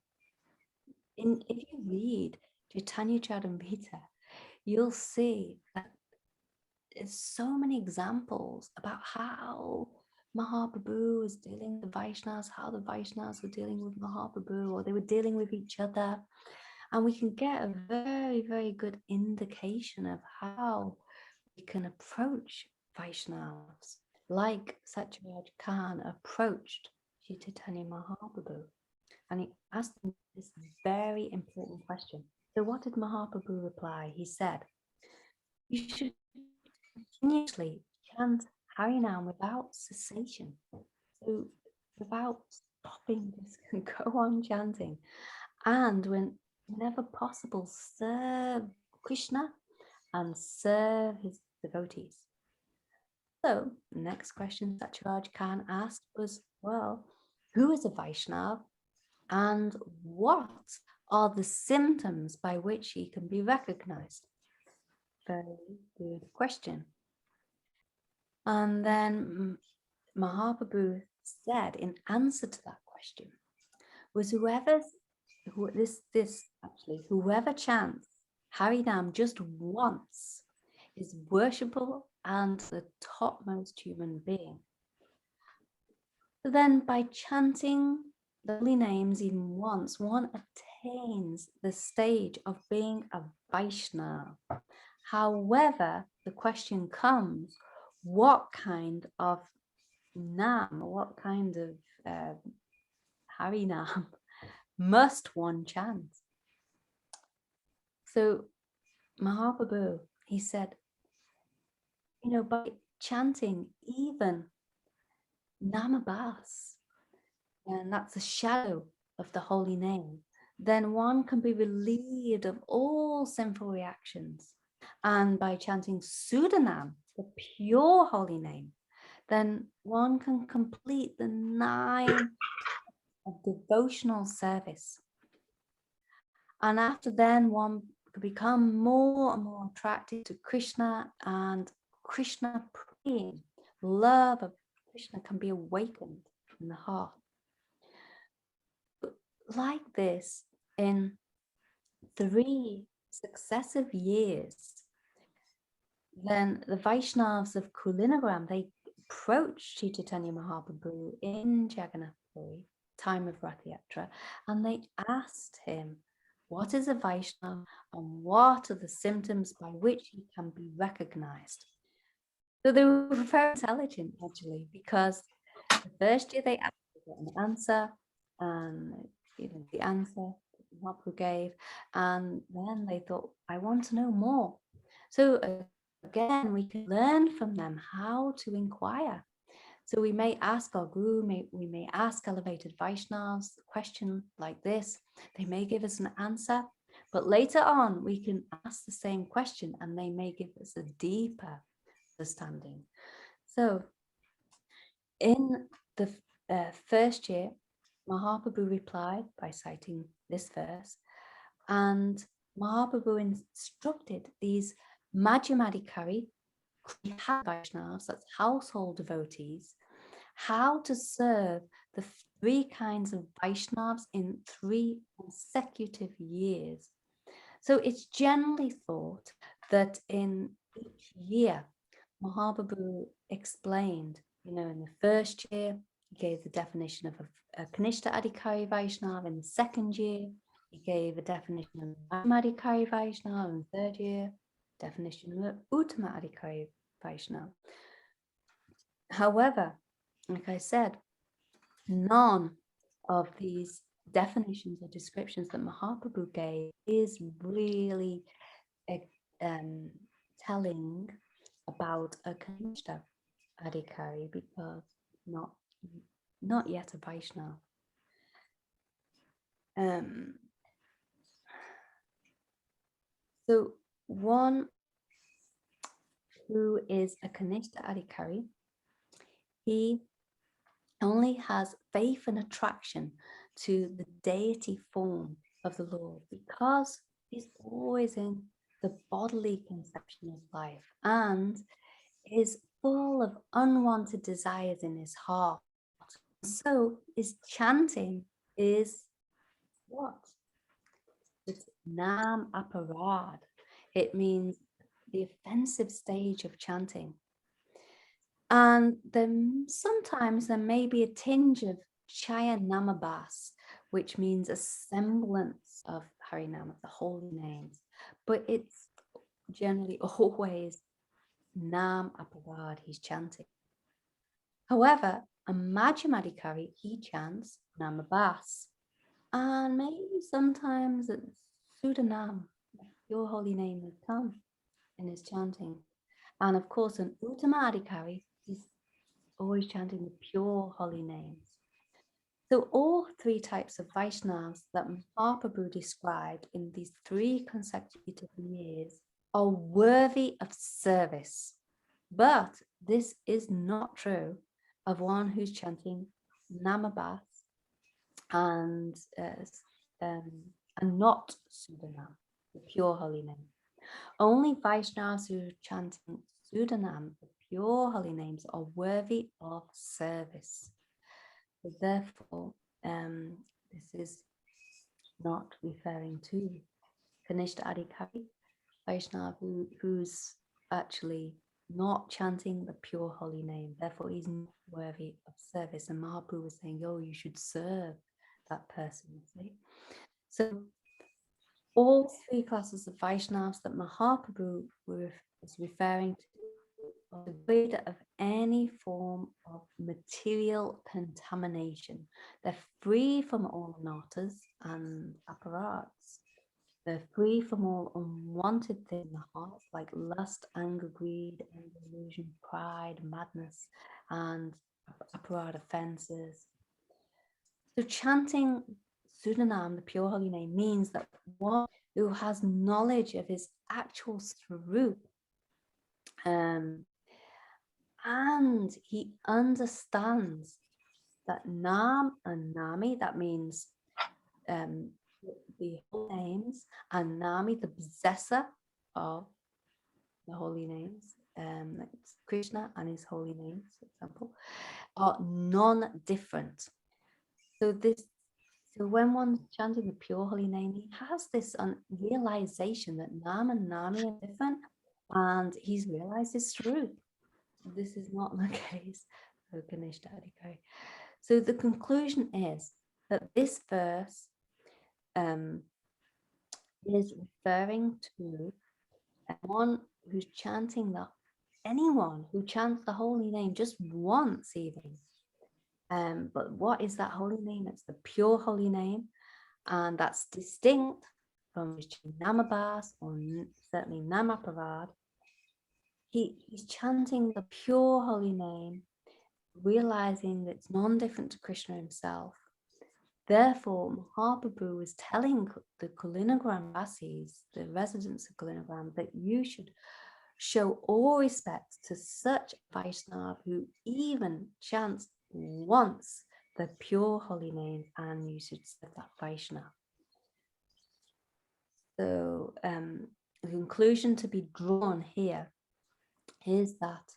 If you read Chaitanya Charitamrita, you'll see that there's so many examples about how Mahaprabhu was dealing with the Vaishnavas, how the Vaishnavas were dealing with Mahaprabhu, or they were dealing with each other. And we can get a very, very good indication of how we can approach Vaishnavas, like Satyaraj Khan approached Chaitanya Mahaprabhu. And he asked him this very important question. So what did Mahaprabhu reply? He said, you should continuously chant Harinam without cessation. So without stopping, just go on chanting. And whenever possible, serve Krishna and serve his devotees. So the next question Satyaraj Khan asked was, well, who is a Vaishnava and what are the symptoms by which he can be recognized? Very good question. And then Mahaprabhu said in answer to that question was whoever chants Harinam just once is worshipable and the topmost human being. So then by chanting the holy names even once, one attains the stage of being a Vaishnava. However, the question comes, what kind of nam, what kind of Harinam must one chant? So Mahaprabhu, he said, you know, by chanting even Namabhas, and that's a shadow of the holy name, then one can be relieved of all sinful reactions. And by chanting Sudanam, the pure holy name, then one can complete the 9 of devotional service. And after then, one become more and more attracted to Krishna, and Krishna praying, love of Krishna can be awakened in the heart. But like this, in 3 successive years, then the Vaishnavas of Kulinagram, they approached Sri Chaitanya Mahaprabhu in Jagannath Puri, time of Rath Yatra, and they asked him, what is a Vaishnava and what are the symptoms by which he can be recognized? So they were very intelligent, actually, because the first year they asked an answer, and the answer Mahaprabhu gave, and then they thought, I want to know more. So again, we can learn from them how to inquire. So we may ask our guru, we may ask elevated Vaishnavas a question like this. They may give us an answer, but later on we can ask the same question and they may give us a deeper understanding. So in the first year, Mahaprabhu replied by citing this verse, and Mahaprabhu instructed these madhyam adhikari, Vaishnavas, that's household devotees, how to serve the 3 kinds of Vaishnavas in 3 consecutive years. So it's generally thought that in each year, Mahaprabhu explained, in the first year, he gave the definition of a Kanistha adhikari Vaishnava. In the second year, he gave a definition of adhikari Vaishnava. In the third year, definition of uttama adhikari Vaishnava. However, like I said, none of these definitions or descriptions that Mahaprabhu gave is really telling about a Kanistha adhikari, because not yet a Vaishnava. So one who is a Kanistha adhikari, he only has faith and attraction to the deity form of the Lord, because he's always in the bodily conception of life and is full of unwanted desires in his heart. So his chanting is what? It's nam aparad. It means the offensive stage of chanting. And then sometimes there may be a tinge of Chaya Namabas, which means a semblance of Harinam, of the holy names, but it's generally always Nam Aparad he's chanting. However, a madhyam adhikari, he chants Namabas, and maybe sometimes it's Sudanam, your holy name will come in his chanting. And of course, an uttama adhikari is always chanting the pure holy names. So all 3 types of Vaishnavas that Mahaprabhu described in these 3 consecutive years are worthy of service. But this is not true of one who's chanting Namabas and not Sudanam, the pure holy name. Only Vaishnavas who are chanting Sudanam, the pure holy names, are worthy of service. So therefore, this is not referring to Kanistha adhikari Vaishnava who's actually not chanting the pure holy name. Therefore, he's not worthy of service. And Mahaprabhu was saying, you should serve that person, see? So all 3 classes of Vaishnavas that Mahaprabhu was referring to are devoid of any form of material contamination. They're free from all anarthas and aparats. They're free from all unwanted things in the heart, like lust, anger, greed, illusion, pride, madness, and aparat offenses. So chanting Sudanam, the pure holy name, means that one who has knowledge of his actual Swarup, and he understands that Nam and Nami, that means the holy names, and Nami, the possessor of the holy names, it's Krishna and his holy names, for example, are non-different. So when one's chanting the pure holy name, he has this realization that Nam and Nami are different, and he's realized this truth. This is not the case for Kanistha adhikari. So the conclusion is that this verse is referring to one who's chanting anyone who chants the holy name just once even. But what is that holy name? It's the pure holy name, and that's distinct from Namabas or certainly Namapravad. He's chanting the pure holy name, realizing that it's non-different to Krishna himself. Therefore, Mahaprabhu was telling the Kalinagram Vasis, the residents of Kalinagram, that you should show all respect to such Vaishnava who even chants once the pure holy name, and you should serve that Vaishnava. So the conclusion to be drawn here is that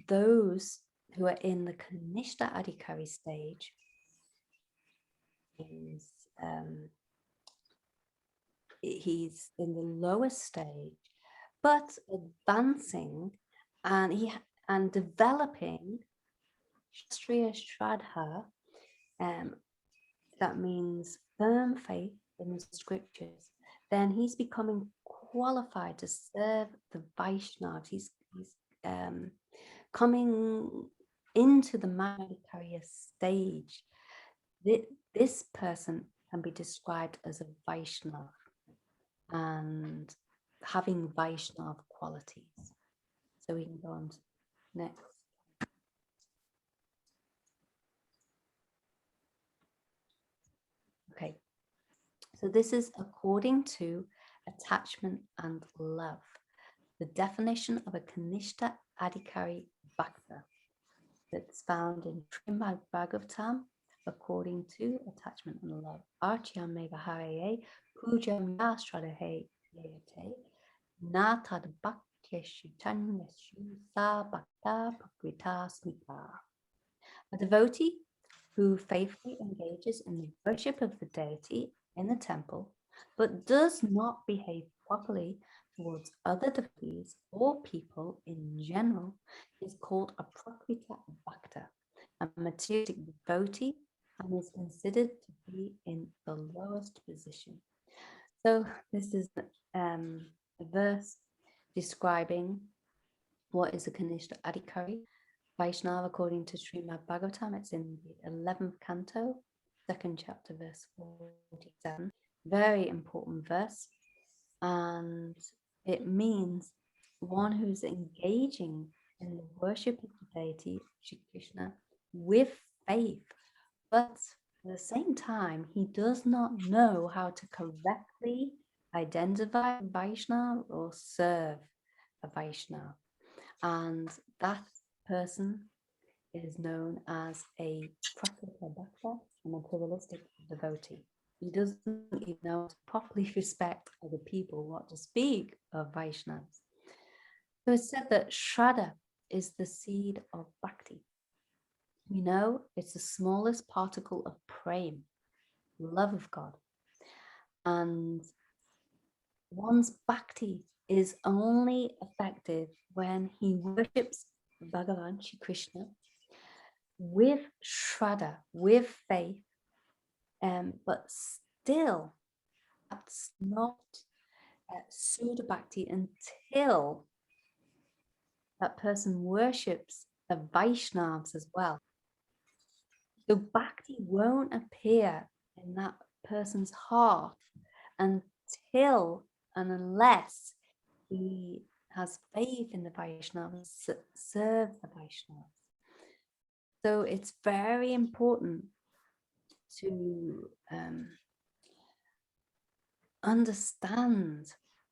those who are in the Kanistha adhikari stage is he's in the lowest stage, but advancing and developing Shastriya Shraddha, that means firm faith in the scriptures, then he's becoming qualified to serve the Vaishnavas. He's coming into the Madhyam stage. This person can be described as a Vaishnava and having Vaishnava qualities. So we can go on to next. Okay, so this is according to attachment and love, the definition of a Kanistha adhikari bhakta that's found in Srimad Bhagavatam according to attachment and love. Archyam meva haraye pujam yastradahe yate natad bhaktyeshu tanyeshu sa bhakta prakrita smita. A devotee who faithfully engages in the worship of the deity in the temple, but does not behave properly towards other devotees or people in general, is called a prakrita bhakta, a materialistic devotee, and is considered to be in the lowest position. So this is a verse describing what is a Kanistha adhikari Vaishnava according to Srimad Bhagavatam. It's in the 11th canto, 2nd chapter, verse 47. Very important verse. And it means one who's engaging in the worship of the deity, Shri Krishna, with faith. But at the same time, he does not know how to correctly identify a Vaishnava or serve a Vaishnava. And that person is known as a prakrita bhakta, a materialistic devotee. He doesn't even know how to properly respect other people, what to speak of Vaishnavas. So it's said that Shraddha is the seed of Bhakti. We know it's the smallest particle of prem, love of God. And one's Bhakti is only effective when he worships Bhagavan, Shri Krishna, with Shraddha, with faith, but still that's not Sudha Bhakti until that person worships the Vaishnavas as well. So Bhakti won't appear in that person's heart until and unless he has faith in the Vaishnavas, serves the Vaishnavas. So it's very important to understand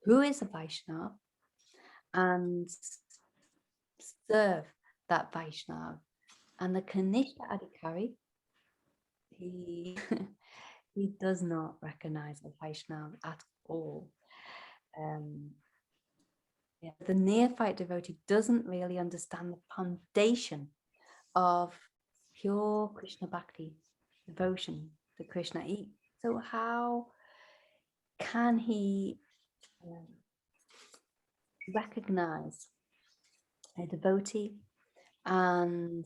who is a Vaishnava and serve that Vaishnava. And the Kanistha adhikari, he does not recognize the Vaishnava at all. The neophyte devotee doesn't really understand the foundation of pure Krishna Bhakti, devotion to Krishna. So how can he recognize a devotee and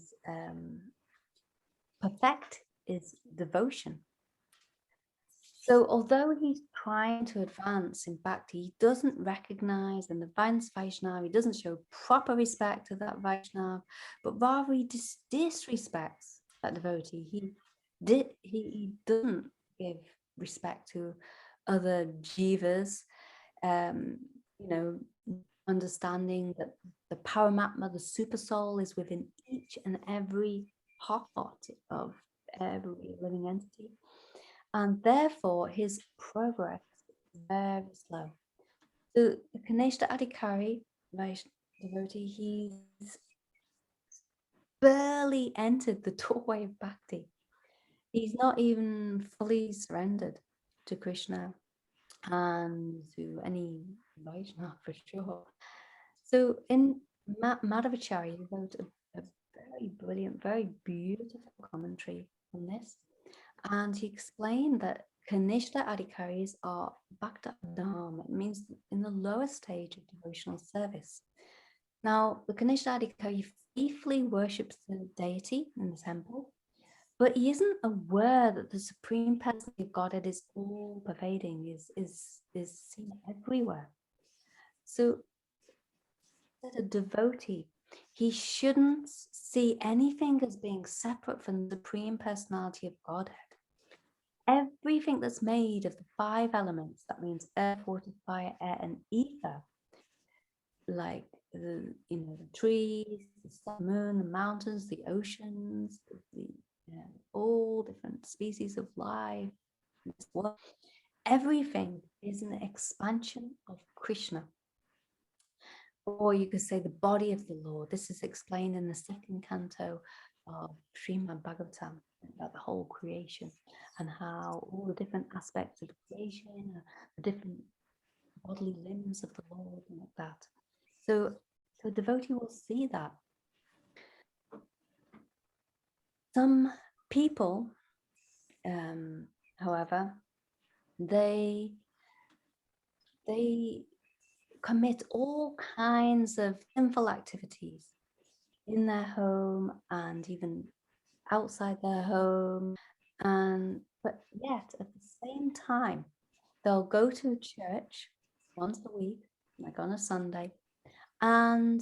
perfect his devotion? So although he's trying to advance in Bhakti, he doesn't recognize and advance Vaishnava, he doesn't show proper respect to that Vaishnava, but rather he disrespects that devotee. He doesn't give respect to other jivas, understanding that the Paramatma, the super soul, is within each and every heart of every living entity. And therefore his progress is very slow. So the Kanistha adhikari, devotee, he's barely entered the doorway of Bhakti. He's not even fully surrendered to Krishna and to any Vaishnava for sure. So in Madhavacharya, he wrote a very brilliant, very beautiful commentary on this. And he explained that Kanistha adhikaris are bhakta madhyam. It means in the lower stage of devotional service. Now, the Kanistha adhikari faithfully worships the deity in the temple, but he isn't aware that the supreme personality of Godhead is all pervading, is seen everywhere. So, as a devotee, he shouldn't see anything as being separate from the supreme personality of Godhead. Everything that's made of the 5 elements, that means earth, water, fire, air, and ether, like the trees, the sun, moon, the mountains, the oceans, all different species of life, everything is an expansion of Krishna. Or you could say the body of the Lord. This is explained in the 2nd canto of Srimad Bhagavatam, about the whole creation and how all the different aspects of the creation, the different bodily limbs of the Lord, and like that. So a devotee will see that. Some people, however, they commit all kinds of sinful activities in their home and even outside their home, but yet at the same time they'll go to church once a week, like on a Sunday, and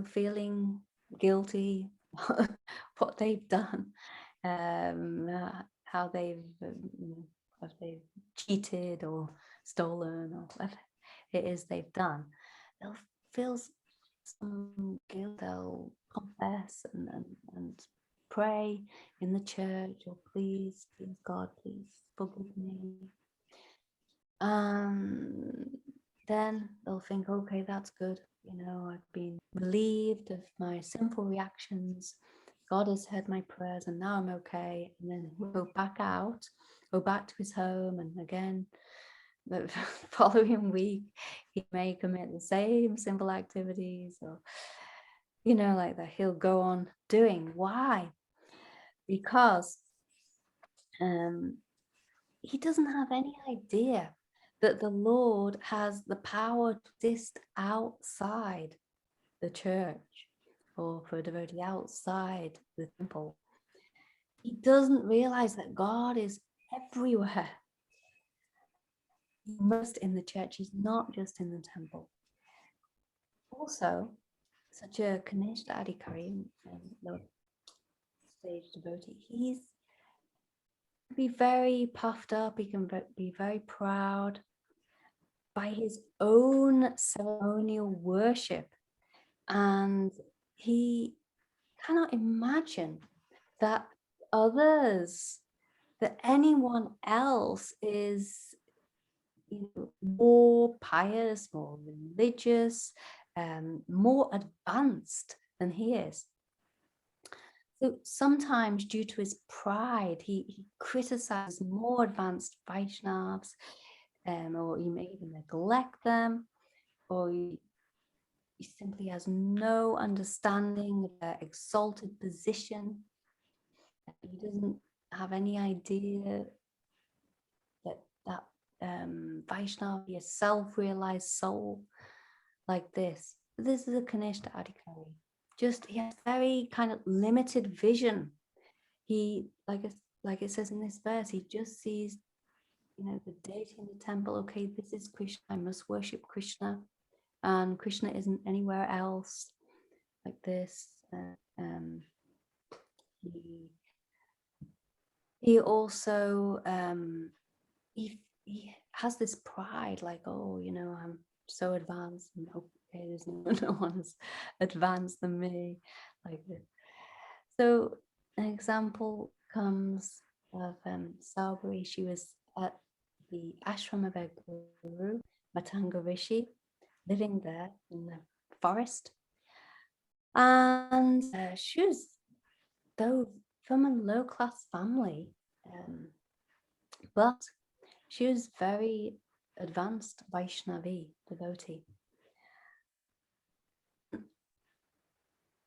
feeling guilty what they've done, how they've cheated or stolen or whatever it is they've done. They'll feel some guilt, they'll confess and pray in the church, or please God, please forgive me. Then they'll think, okay, that's good. I've been relieved of my sinful reactions. God has heard my prayers and now I'm okay. And then he'll go back to his home, and again, the following week, he may commit the same sinful activities, or, like that. He'll go on doing. Why? Because he doesn't have any idea that the Lord has the power to exist outside the church, or for a devotee outside the temple. He doesn't realize that God is everywhere. He's immersed in the church. He's not just in the temple. Also, such a Kanistha adhikari, lower stage devotee, he's be very puffed up. He can be very proud by his own ceremonial worship, and he cannot imagine that anyone else is more pious, more religious, more advanced than he is. So sometimes, due to his pride, he criticizes more advanced Vaishnavas, or he may even neglect them, or he simply has no understanding of their exalted position. He doesn't have any idea that Vaishnava be a self-realized soul like this. This is a Kanistha adhikari. Just he has very kind of limited vision. He, like it says in this verse, he just sees, the deity in the temple. Okay, this is Krishna. I must worship Krishna, and Krishna isn't anywhere else. Like this. He also he has this pride, like, oh, I'm so advanced. And okay, there's no one as advanced than me, like this. So an example comes of Sabri. She was at the ashram of her guru, Matanga Rishi, living there in the forest. And she was, though, from a low-class family, but she was very advanced Vaishnavi devotee.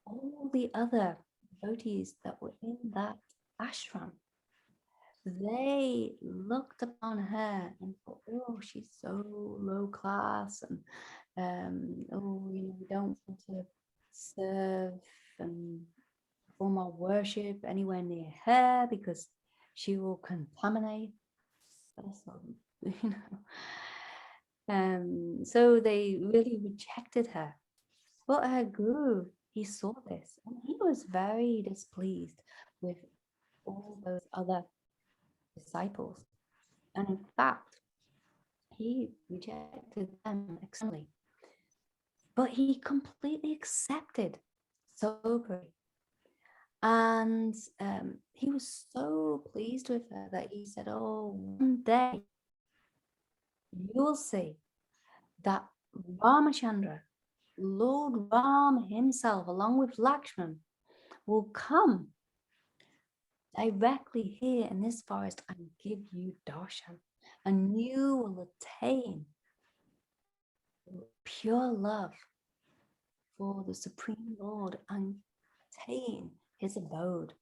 All the other devotees that were in that ashram, they looked upon her and thought, oh, she's so low class, and we don't want to serve and perform our worship anywhere near her because she will contaminate us, so they really rejected her. But her guru, he saw this and he was very displeased with all those other disciples. And in fact, he rejected them externally. But he completely accepted Sobri. And he was so pleased with her that he said, oh, one day you'll see that Ramachandra, Lord Ram himself, along with Lakshman, will come directly here in this forest and give you darshan, and you will attain pure love for the Supreme Lord and attain his abode.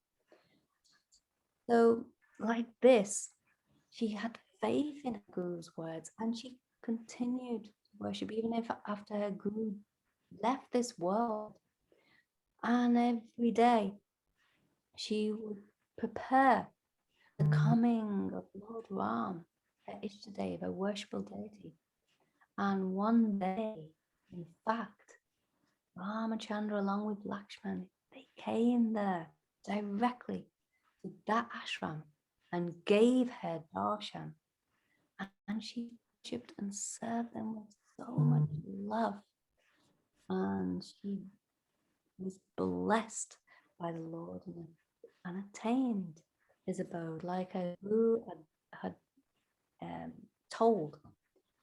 So, like this, she had faith in her guru's words, and she continued to worship even if after her guru left this world. And every day she would prepare the coming of Lord Ram, her Ishtadev, her worshipful deity. And one day, in fact, Ramachandra along with Lakshman, they came there directly to that ashram and gave her darshan. And she worshipped and served them with so much love. And she was blessed by the Lord and attained his abode, like her guru had told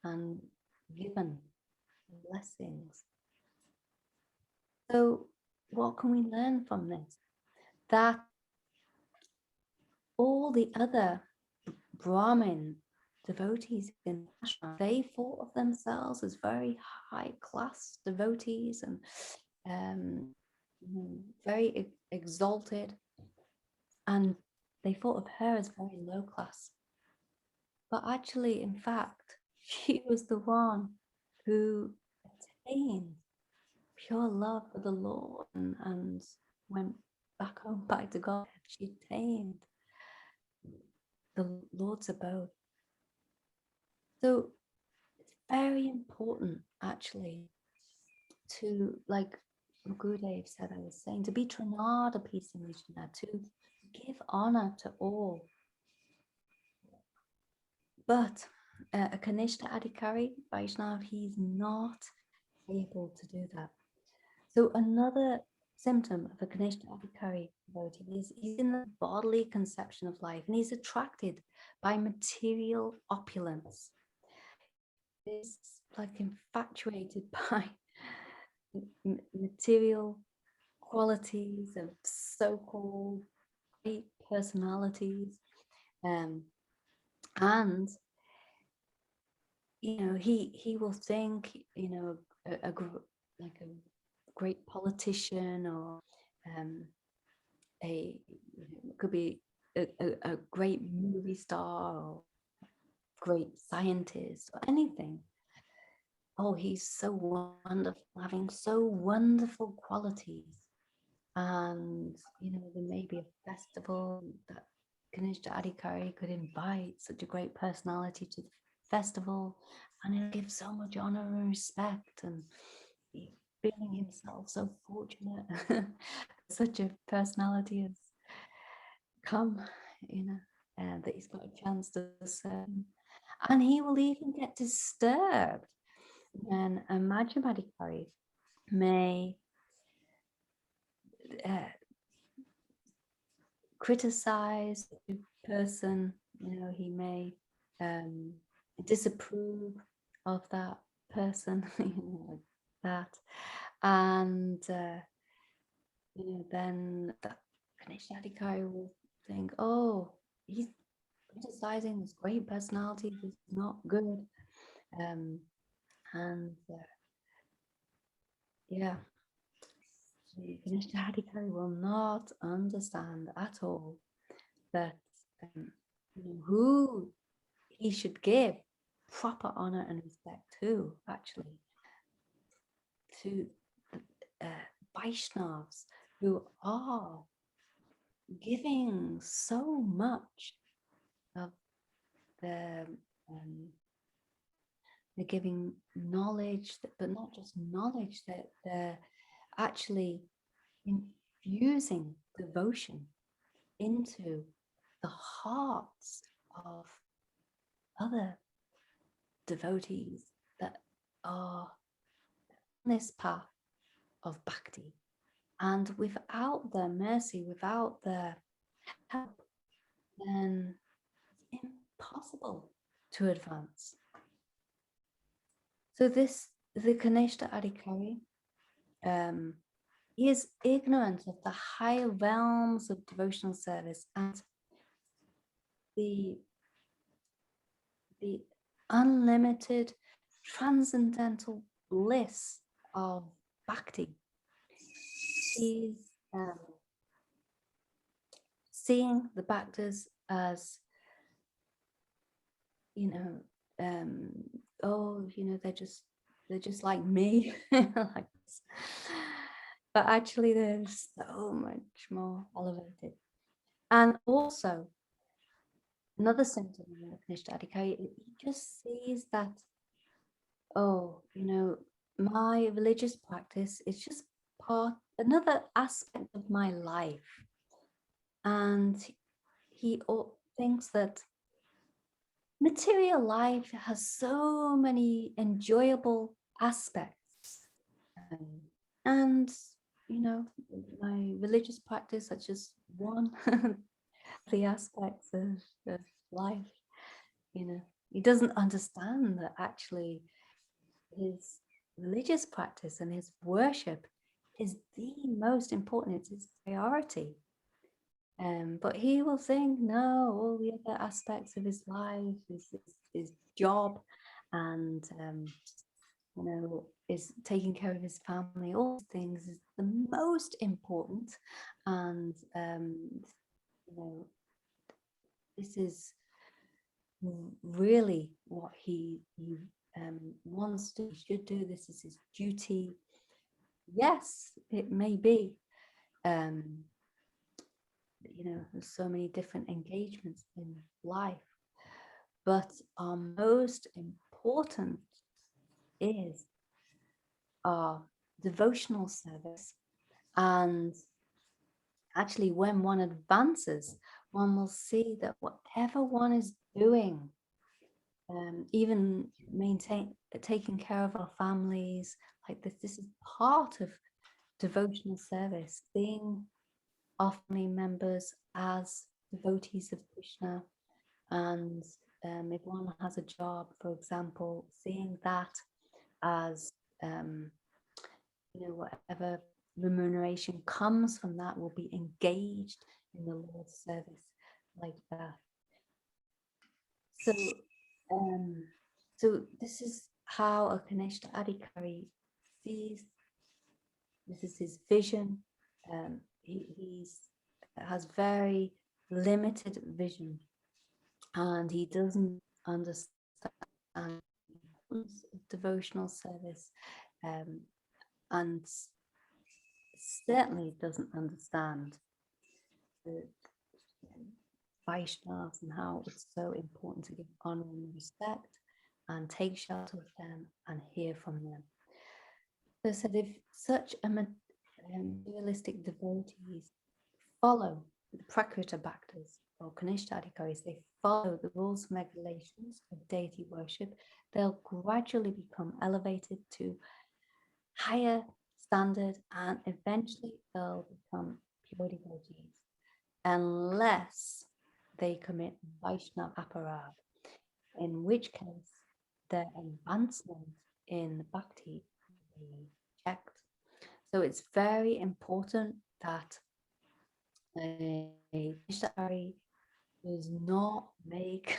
and given blessings. So what can we learn from this? That all the other Brahmin devotees in ashram, they thought of themselves as very high class devotees and very exalted, and they thought of her as very low class. But actually, in fact, she was the one who attained pure love for the Lord and went back home, back to God. She attained the Lord's abode. So it's very important, actually, to, like Gurudev said, I was saying, to be Trinada Pisamishna, to give honor to all. But a Kanistha adhikari, Vaishnava, he's not able to do that. So another symptom of a Kanistha adhikari devotee is he's in the bodily conception of life, and he's attracted by material opulence. He's like infatuated by material qualities of so-called great personalities, and he will think like a great politician, or could be a great movie star, or great scientist, or anything. Oh, he's so wonderful, having so wonderful qualities. And there may be a festival that Kanistha adhikari could invite such a great personality to the festival, and he'll give so much honor and respect, and feeling himself so fortunate such a personality has come, that he's got a chance to serve. And he will even get disturbed when a madhyam adhikari may criticize the person. He may disapprove of that person, like that, and then the Kanistha adhikari will think, oh, he's criticizing this great personality, this is not good. The Kanistha adhikari will not understand at all that who he should give proper honor and respect to, actually, to the Vaisnavas, who are giving so much of the they're giving knowledge, but not just knowledge, that they're actually infusing devotion into the hearts of other devotees that are on this path of bhakti. And without their mercy, without their help, then it's impossible to advance. So the Kanistha adhikari is ignorant of the higher realms of devotional service and the unlimited transcendental bliss of bhakti. He's seeing the bhaktas as they're just like me, like this. But actually they're so much more elevated. And also another symptom of Kanistha adhikari, he just sees that, my religious practice is just another aspect of my life. And he thinks that material life has so many enjoyable aspects. And, my religious practice, that's just one of the aspects of life. He doesn't understand that actually his religious practice and his worship is the most important, it's his priority. But he will think, no, all the other aspects of his life, his job, and is taking care of his family, all these things is the most important. And this is really what he wants to, he should do. This is his duty. Yes, it may be. There's so many different engagements in life, but our most important is our devotional service. And actually, when one advances, one will see that whatever one is doing, even taking care of our families, like this is part of devotional service, seeing our family members as devotees of Krishna. And if one has a job, for example, seeing that as whatever remuneration comes from that will be engaged in the Lord's service like that. So, so this is how a Kanistha adhikari sees. This is his vision. He has very limited vision, and he doesn't understand devotional service, and certainly doesn't understand the Vaishnavas and how it's so important to give honor and respect and take shelter of them and hear from them. So said, if such a materialistic devotees follow the Prakrita Bhaktas or Kanistha adhikaris, they follow the rules and regulations of deity worship, they'll gradually become elevated to higher standard and eventually they'll become pure devotees, unless they commit Vaishnava aparad, in which case their advancement in Bhakti will be checked. So it's very important that a Kanistha does not make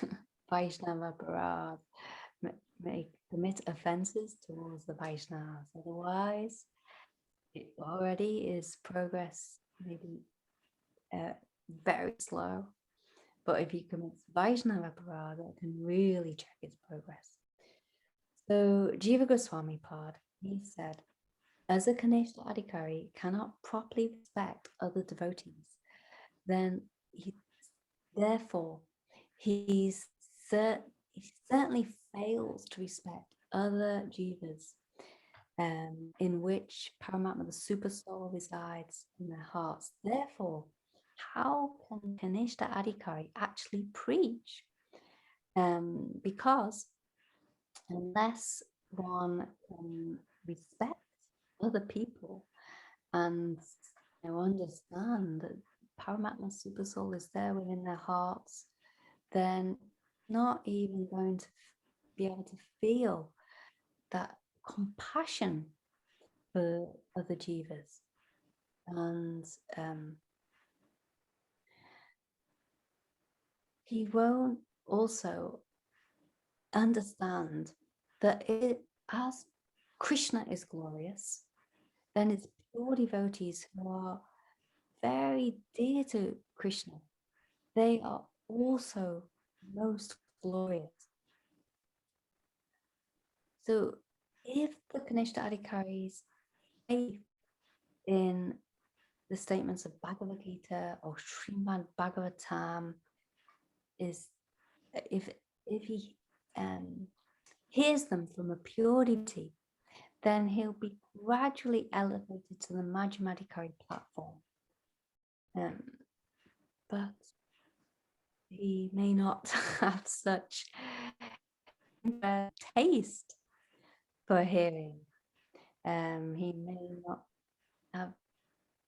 Vaishnava aparad, commit offenses towards the Vaishnavas. Otherwise, it already is progress, maybe very slow. But if he commits Vaishnava aparad, it can really check its progress. So Jiva Goswami Pad, he said, as a Kanistha adhikari cannot properly respect other devotees, then he certainly fails to respect other jivas, in which Paramatma, the super soul, resides in their hearts. Therefore, how can Kanistha adhikari actually preach? Because unless one can respect other people and understand that Paramatma super soul is there within their hearts, then not even going to be able to feel that compassion for other jivas. And he won't also understand that as Krishna is glorious, then it's pure devotees who are very dear to Krishna. They are also most glorious. So if the Kanistha adhikaris faith in the statements of Bhagavad Gita or Srimad Bhagavatam is, if he hears them from a pure devotee, then he'll be gradually elevated to the madhyam adhikari platform. But he may not have such taste for hearing. He may not have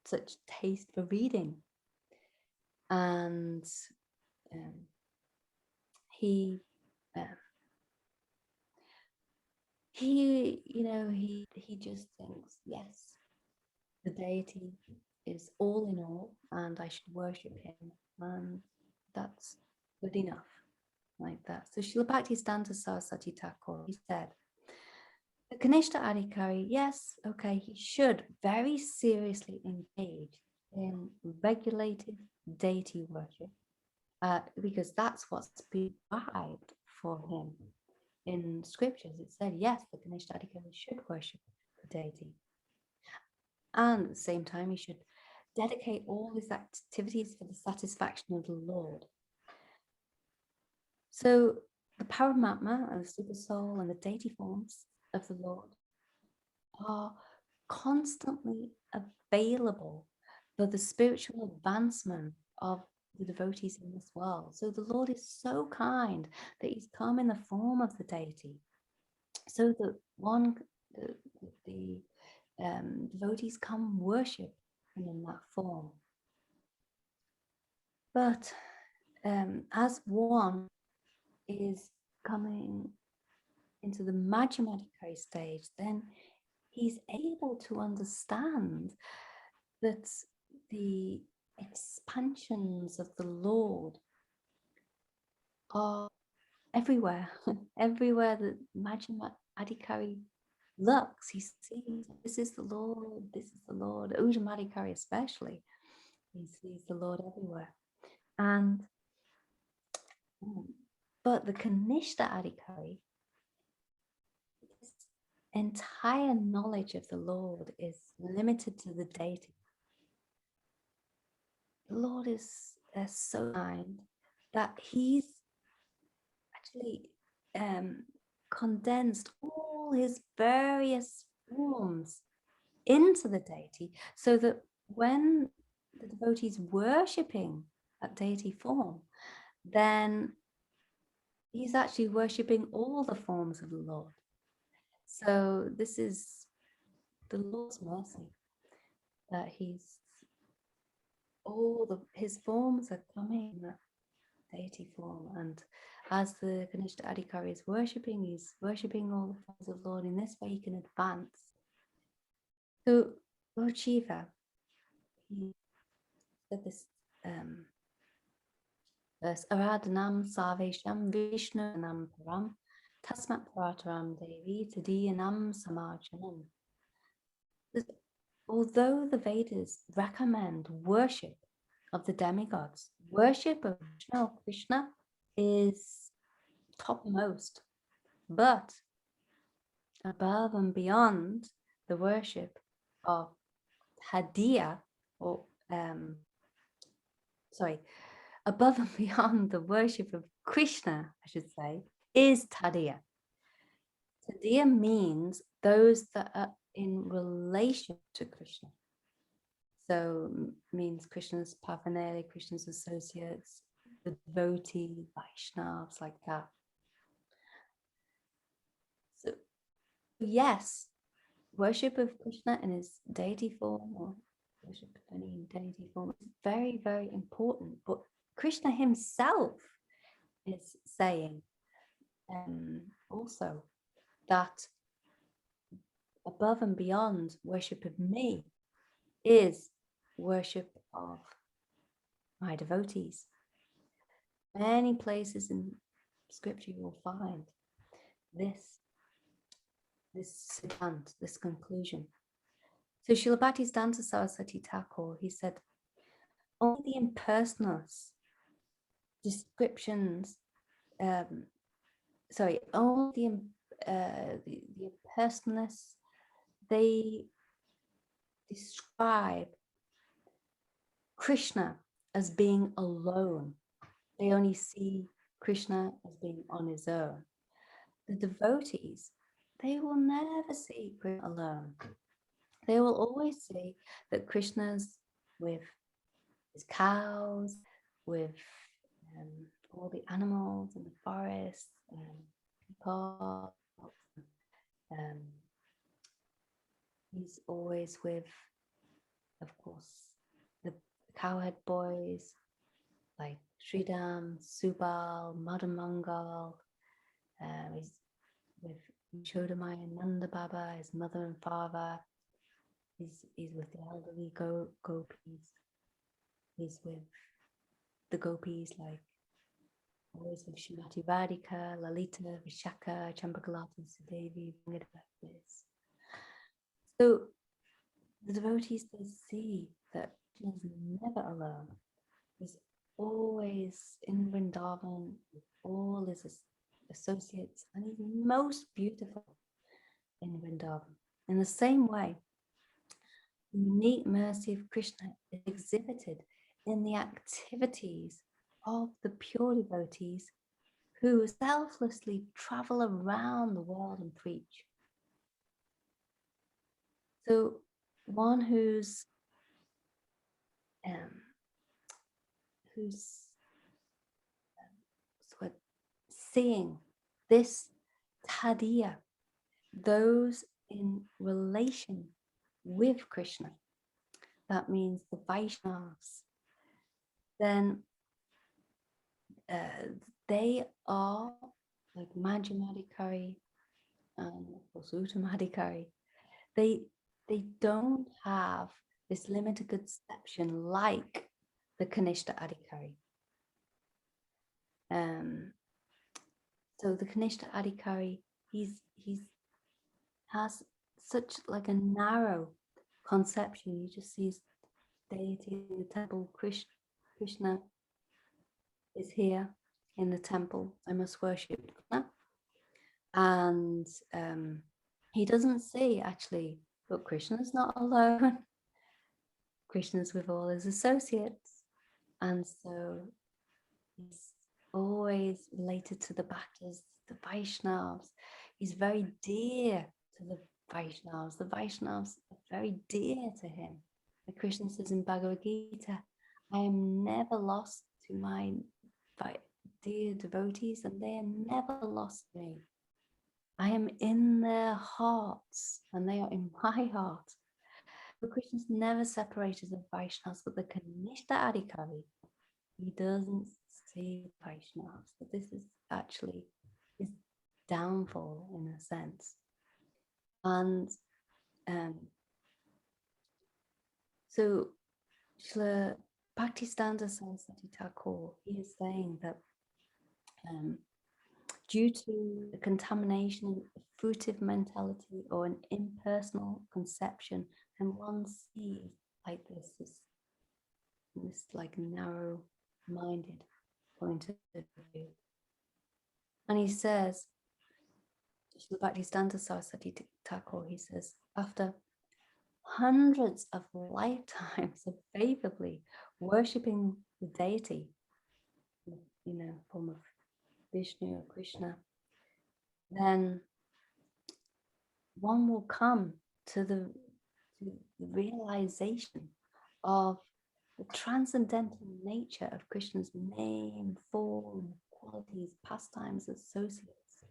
such taste for reading. And he just thinks, yes, the deity is all in all and I should worship him, and that's good enough, like that. So Srila Bhaktisiddhanta Saraswati Thakur, he said, the Kanistha adhikari, yes, okay, he should very seriously engage in regulated deity worship, because that's what's been described for him in scriptures. It said, yes, the Kanistha adhikari should worship the deity. And at the same time, he should dedicate all his activities for the satisfaction of the Lord. So the Paramatma and the Super Soul and the deity forms of the Lord are constantly available for the spiritual advancement of the devotees in this world. So the Lord is so kind that he's come in the form of the deity, so that the devotees come worship him in that form. But as one is coming into the madhyam adhikari stage, then he's able to understand that the expansions of the Lord are everywhere. Everywhere that madhyam adhikari looks, he sees, this is the Lord, this is the Lord. Uttama adhikari especially, he sees the Lord everywhere. And but the Kanistha adhikari, his entire knowledge of the Lord is limited to the deity. The Lord is so kind that he's actually condensed all his various forms into the deity, so that when the devotee is worshipping that deity form, then he's actually worshipping all the forms of the Lord. So this is the Lord's mercy, that his forms are coming in that deity form. And as the Kanishta Adhikari is worshipping, he's worshipping all the forms of the Lord. In this way, he can advance. So Lord Shiva, he said this verse, Aradhanam Sarvesham Vishnu Nam Param Tasmat Parataram Devi Tadiyanam Samarjanam. Although the Vedas recommend worship of the demigods, worship of Krishna is topmost, but above and beyond the worship of Hadiya, or above and beyond the worship of Krishna, I should say, is Tadiya. Tadiya means those that are in relation to Krishna. So means Krishna's paraphernalia, Krishna's associates, the devotee, Vaisnavas, like that. So yes, worship of Krishna in his deity form, or worship of any deity form, is very, very important. But Krishna himself is saying also that above and beyond worship of me is worship of my devotees. Many places in scripture you will find this siddhant, this conclusion. So Srila Bhaktisiddhanta Saraswati Thakur, he said, only the impersonalists descriptions, only the impersonalists, they describe Krishna as being alone. They only see Krishna as being on his own. The devotees, they will never see Krishna alone. They will always see that Krishna's with his cows, with all the animals in the forest, people. He's always with, of course, the cowherd boys like Sridham, Subal, Madan Mangal. He's with Chodamaya Nanda Baba, his mother and father. He's with the elderly gopis. He's with the gopis, like always with Shrimati Radhika, Lalita, Vishaka, Chambakalata, Sudevi, like this. So the devotees, they see that Krishna is never alone. He's always in Vrindavan with all his associates, and he's most beautiful in Vrindavan. In the same way, the unique mercy of Krishna is exhibited in the activities of the pure devotees who selflessly travel around the world and preach. So one who's seeing this tadiya, those in relation with Krishna, that means the Vaisnavas, then they are like madhyam adhikari and uttama adhikari. they don't have this limited conception like the Kanistha adhikari. So the Kanistha adhikari, he's has such like a narrow conception. You just see his deity in the temple. Krishna is here in the temple. I must worship Krishna. And he doesn't see actually, but Krishna's not alone. Krishna's with all his associates. And so he's always related to the Bhaktas, the Vaisnavas. He's very dear to the Vaisnavas. The Vaisnavas are very dear to him. Like Krishna says in Bhagavad Gita, I am never lost to my dear devotees, and they are never lost to me. I am in their hearts, and they are in my heart. So Krishna's never separated the Vaishnavas, but the Kanistha adhikari, he doesn't see Vaishnavas. But this is actually his downfall in a sense. And so Srila Bhaktisiddhanta Saraswati Thakur, he is saying that due to the contamination of fruitive mentality or an impersonal conception, and one sees like this like narrow-minded point of view. And he says, Srila Bhaktisiddhanta Saraswati Thakur, he says, after hundreds of lifetimes of faithfully worshipping the deity, form of Vishnu or Krishna, then one will come to the realization of the transcendental nature of Krishna's name, form, qualities, pastimes, associates,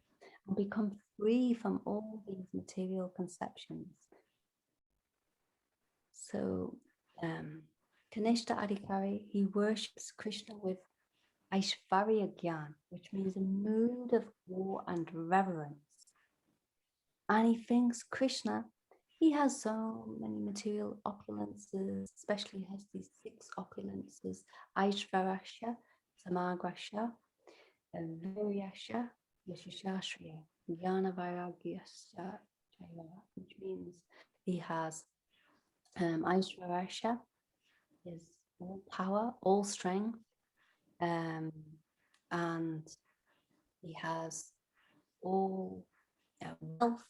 and become free from all these material conceptions. So, Kanistha adhikari, he worships Krishna with Aishvarya Gyan, which means a mood of awe and reverence. And he thinks Krishna, he has so many material opulences, especially has these 6 opulences: Aishvarasya, Samagrasya, Viryasya, Yashashashriya, Jnana Vairagyasya, which means he has Aishvarasya, is all power, all strength, and he has all wealth,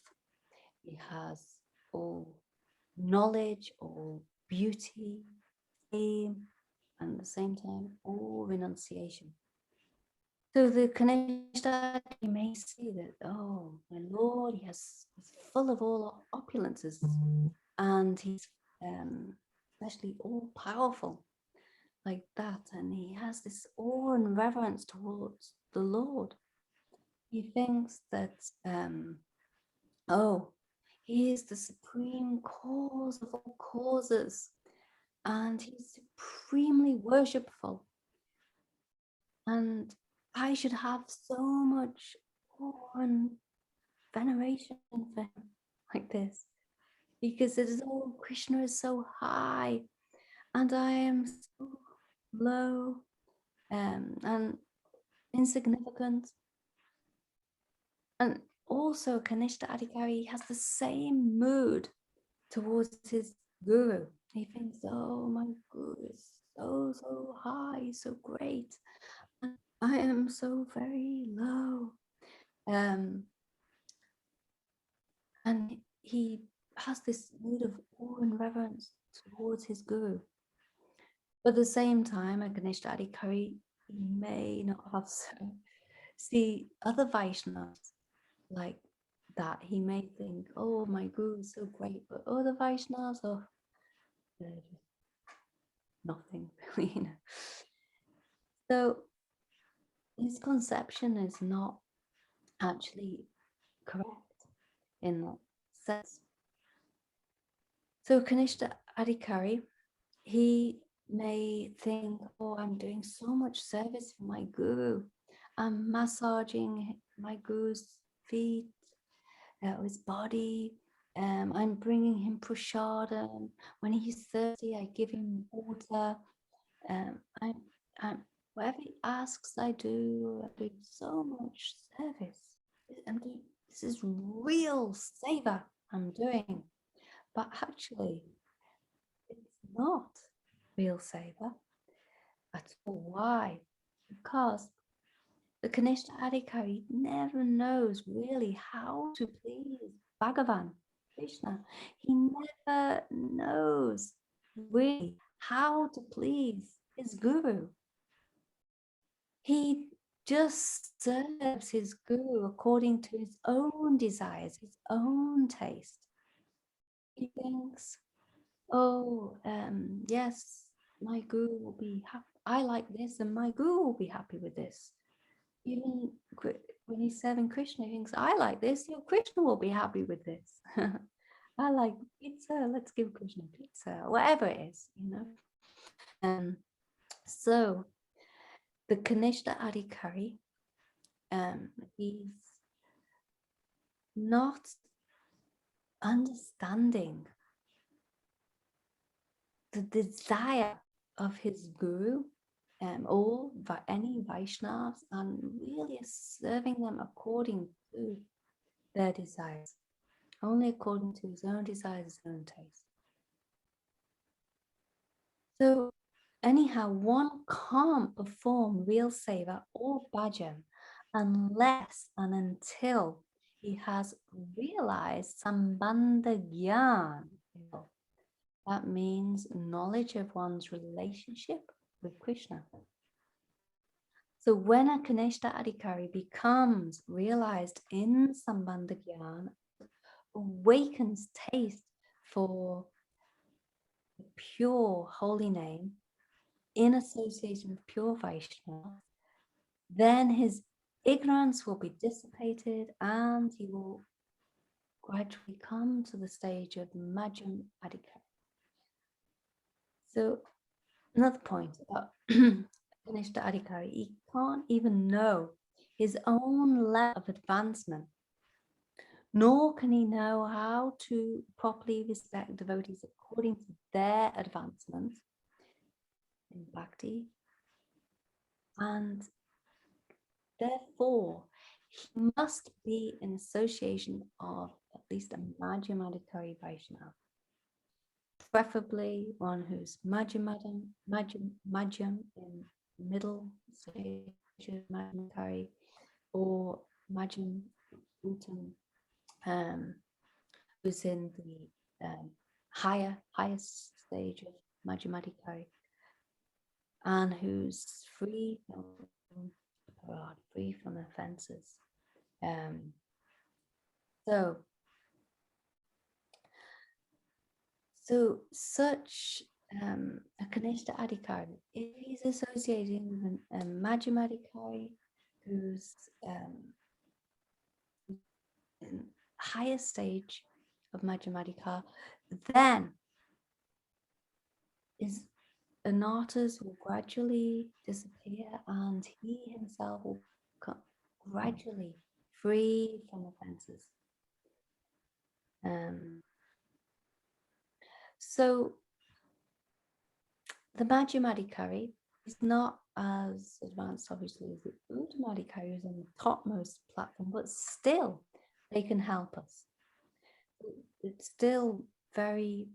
he has all knowledge, all beauty, fame, and at the same time, all renunciation. So the Kanistha, you may see that, oh, my Lord, he's full of all opulences, and he's especially all powerful like that, and he has this awe and reverence towards the Lord. He thinks that, he is the supreme cause of all causes, and he's supremely worshipful, and I should have so much awe and veneration for him like this, because it is all, Krishna is so high, and I am so low and insignificant. And also Kanistha adhikari has the same mood towards his guru. He thinks, oh, my guru is so high, so great, and I am so very low. And he has this mood of awe and reverence towards his guru. But at the same time, a Kanistha adhikari, he may not have see other Vaishnavas like that. He may think, oh, my guru is so great, but other Vaishnavas, they're just nothing really, So his conception is not actually correct in that sense. So Kanistha adhikari, he may think, oh, I'm doing so much service for my guru. I'm massaging my guru's feet, his body. I'm bringing him prasadam. When he's thirsty, I give him water. I'm whatever he asks, I do. I do so much service. This is real seva I'm doing. But actually, it's not real seva at all. Why? Because the Kanistha adhikari never knows really how to please Bhagavan, Krishna. He never knows really how to please his guru. He just serves his guru according to his own desires, his own taste. He thinks, oh, yes, my guru will be happy. I like this, and my guru will be happy with this. Even when he's serving Krishna, he thinks, I like this, so Krishna will be happy with this. I like pizza, let's give Krishna pizza, whatever it is, So the Kanishta adhikari, he's not understanding the desire of his guru or any Vaishnavas, and really serving them according to their desires, only according to his own desires, his own taste. So anyhow, one can't perform real seva or bhajan unless and until he has realized sambandha gyan. That means knowledge of one's relationship with Krishna. So when a Kanishta adhikari becomes realized in sambandha gyan, awakens taste for the pure holy name in association with pure Vaishnava, then his ignorance will be dissipated and he will gradually come to the stage of madhyam adhikari. So another point about Kanishta adhikari, he can't even know his own level of advancement, nor can he know how to properly respect devotees according to their advancement in Bhakti, and therefore he must be in association of at least a madhyam adhikari Vaishnava, preferably one who's madhyam in middle stage of madhyam adhikari, or madhyam uttam, who's in the highest stage of madhyam adhikari, and who's free from offenses. So such a Kanishta adhikari, if he's associating with a madhyam adhikari who's in highest stage of madhyam adhikari, then his anarthas will gradually disappear and he himself will become gradually free from offenses. So the madhyam adhikari is not as advanced, obviously, as the uttama adhikari is on the topmost platform, but still they can help us. It's still very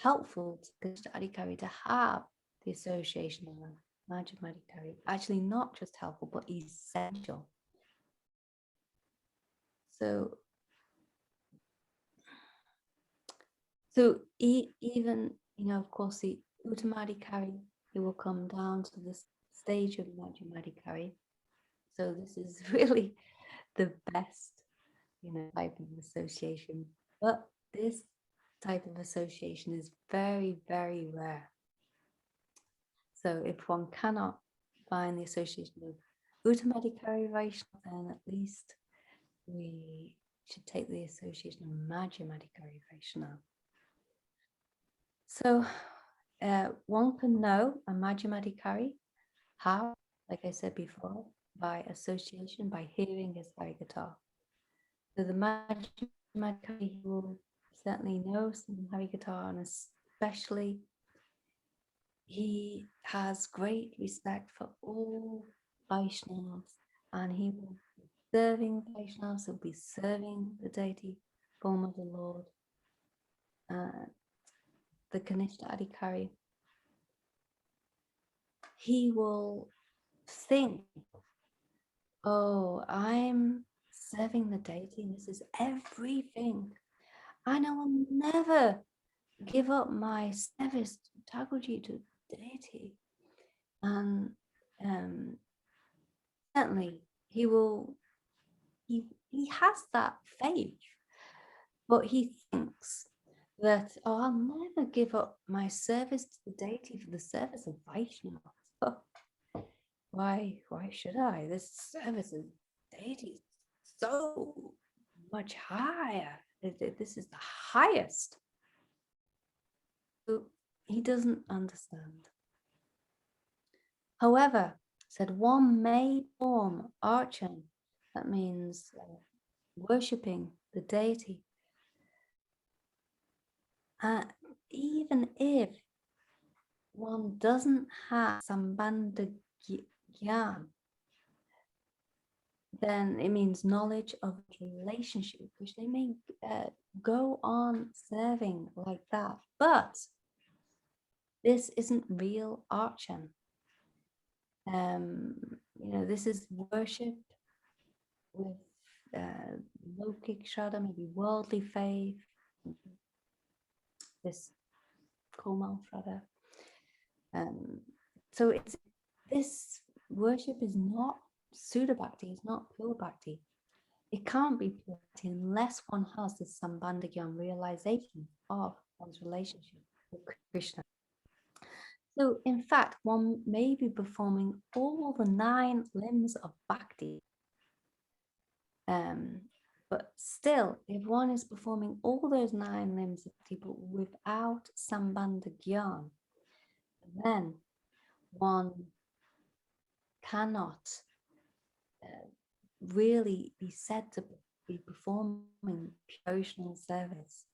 helpful to Kanishta adhikari to have the association of a madhyam adhikari. Actually, not just helpful, but essential. So even, of course, the uttama adhikari, he will come down to this stage of madhyam adhikari. So this is really the best, type of association. But this type of association is very, very rare. So if one cannot find the association of uttama adhikari Vaishnava, then at least we should take the association of madhyam adhikari Vaishnava. So one can know a madhyam adhikari, how? Like I said before, by association, by hearing his Harikatha. So the madhyam adhikari will certainly knows some Harikatha, and especially he has great respect for all Vaishnavas, and he will be serving Vaishnavas, he'll be serving the deity form of the Lord, the Kanistha adhikari. He will think, oh, I'm serving the deity, and this is everything. And I will never give up my service to Thakurji, to deity. And certainly he has that faith, but he thinks that, oh, I'll never give up my service to the deity for the service of Vaishnava. Why should I? This service of deity is so much higher. This is the highest. So he doesn't understand. However, said one may form archan, that means worshipping the deity, even if one doesn't have sambandha gyan, then it means knowledge of relationship with Krishna. They may go on serving like that, but this isn't real archan. This is worship with lokik shraddha, maybe worldly faith, this komal shraddha. So this worship is not Sudha Bhakti, it's not pure Bhakti. It can't be pure Bhakti unless one has this sambandha gyan, realization of one's relationship with Krishna. So in fact, one may be performing all the 9 limbs of Bhakti. But still, if one is performing all those 9 limbs of Bhakti but without sambandha gyan, then one cannot really be said to be performing devotional service.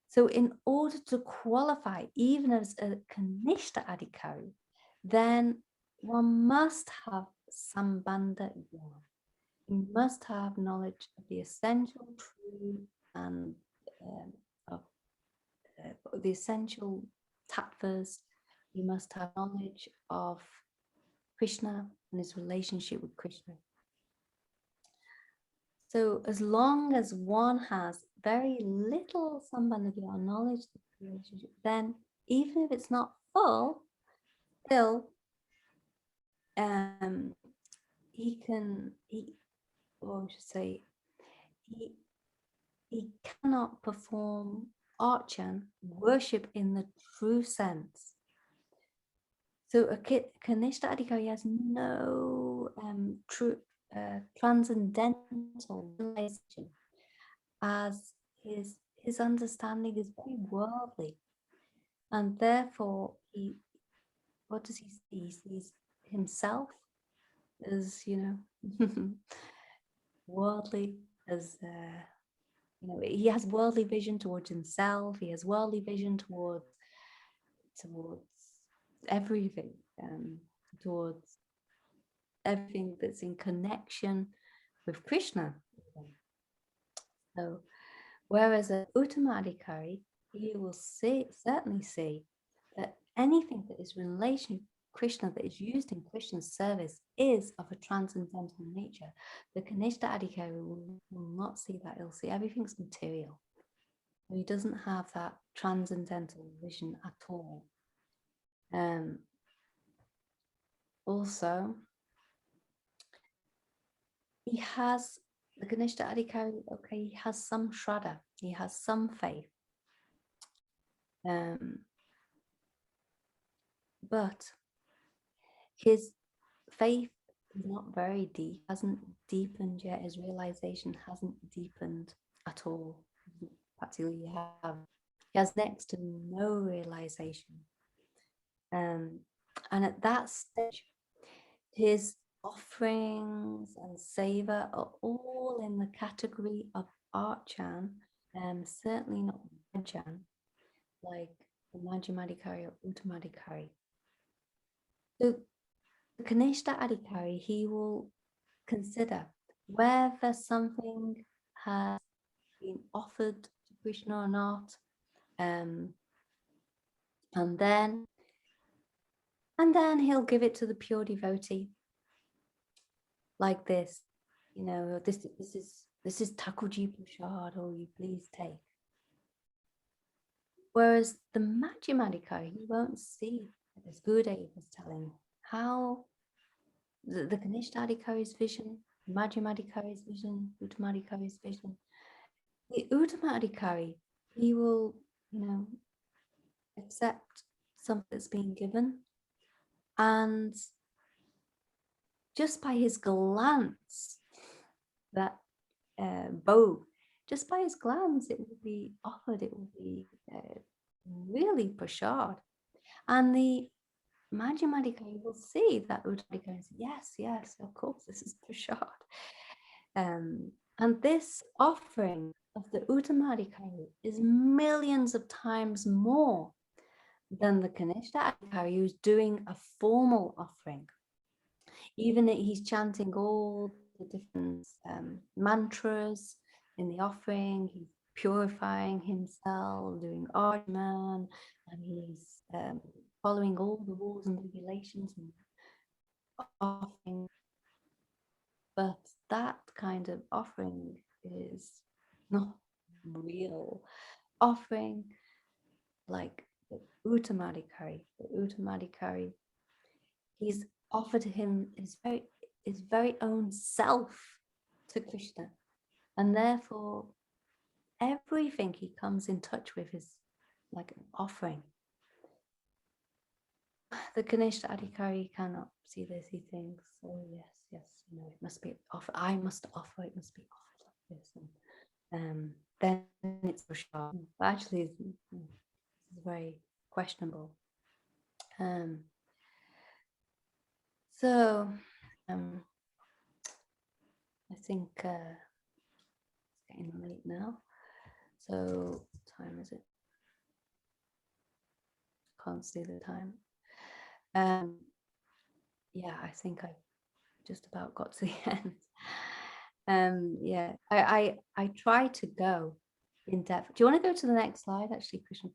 So in order to qualify even as a Kanistha adhikari, then one must have sambandha gyan. You must have knowledge of the essential truth and of the essential tattvas. You must have knowledge of Krishna and his relationship with Krishna. So as long as one has very little sambandha gyan, knowledge of the relationship, then even if it's not full, still he cannot perform archan, worship in the true sense. So a Kanistha adhikari has no true transcendental realization, as his understanding is very worldly, and therefore what does he see? He sees himself as worldly, as he has worldly vision towards himself. He has worldly vision towards everything, towards everything that's in connection with Krishna. So, whereas an uttama adhikari, he will certainly see that anything that is in relation to Krishna, that is used in Krishna's service, is of a transcendental nature. The Kanistha adhikari will not see that. He'll see everything's material. He doesn't have that transcendental vision at all. Also, he has, the Kanistha adhikari, he has some shraddha, he has some faith. But his faith is not very deep, hasn't deepened yet. His realization hasn't deepened at all. Practically, he has next to no realization. And at that stage, his offerings and seva are all in the category of archan, certainly not madhyam, like the madhyamadhikari or uttamadhikari. So the Kanistha adhikari, he will consider whether something has been offered to Krishna or not, and then he'll give it to the pure devotee like this. You know, this is Thakurji Prasad, or you please take. Whereas the madhyamadhikari, you won't see, as Gurudev was telling, how the Kanistha adhikari's vision, madhyamadhikari's vision, uttamadhikari's vision. The uttamadhikari, he will, accept something that's being given, and just by his glance, that bow, just by his glance, it will be offered, it will be really prasad. And the madhyamadhikari will see that uttamadhikari and say, yes, of course, this is prasad. And this offering of the uttamadhikari is millions of times more than the Kanistha adhikari who's doing a formal offering. Even that he's chanting all the different mantras in the offering, he's purifying himself, doing arjman, and he's following all the rules and regulations and offering. But that kind of offering is not real offering like the uttamadhikari. The uttamadhikari, he's offered him his very own self to Krishna, and therefore everything he comes in touch with is like an offering. The Kanistha adhikari cannot see this. He thinks, oh yes, it must be offered. I must offer. It must be offered like this, and then it's prasad. But actually, it's very questionable. So I think it's getting late now. So what time is it? Can't see the time. Yeah, I think I just about got to the end. Yeah, I try to go in depth. Do you want to go to the next slide? Actually, Krishna,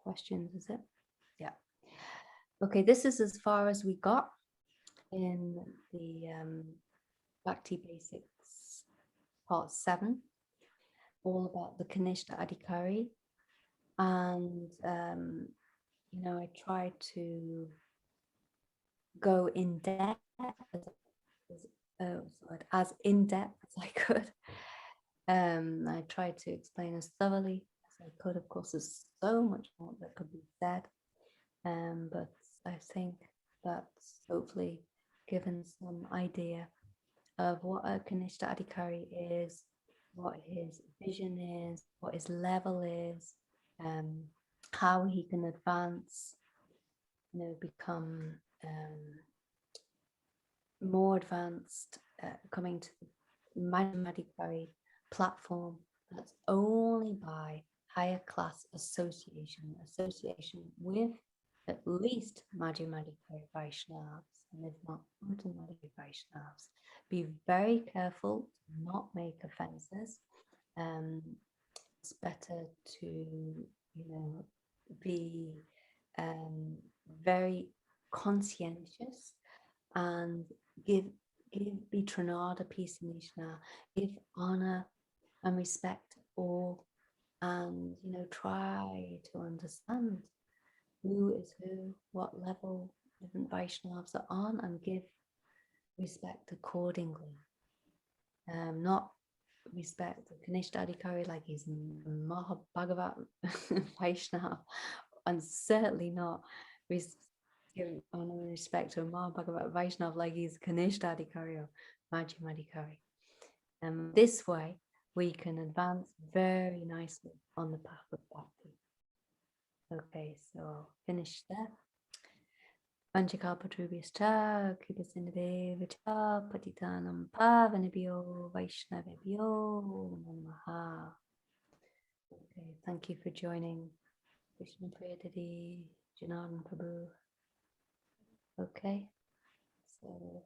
questions, is it? Yeah. Okay, this is as far as we got in the Bhakti Basics Part 7, all about the Kanistha adhikari. And, I tried to go in depth, as in depth as I could. I tried to explain as thoroughly as I could. Of course, there's so much more that could be said, but I think that's hopefully given some idea of what a Kanistha adhikari is, what his vision is, what his level is, how he can advance, become more advanced, coming to the madhyamadhikari platform. That's only by higher class association with at least madhyamadhikari Vaisnavas, and if not uttamadhikari Vaisnavas. Be very careful to not make offenses. It's better to be very conscientious and be Trinada peace and Ishna, give honor and respect to all, and try to understand who is who, what level different Vaishnavas are on, and give respect accordingly. Not respect the Kanistha adhikari like he's Mahabhagavat Vaishnava, and certainly not give honor and respect to Mahabhagavat Vaishnava like he's Kanistha adhikari or madhyamadhikari. This way we can advance very nicely on the path of Bhakti. Okay, so I'll finish there. Vanchakapatrubhyascha, Kripasindadevacha, Patitanam Pavanabhyo, Vaishnavabhyo Namaha. Okay, thank you for joining. Krishna Priyadadi, Janardan Prabhu. Okay, so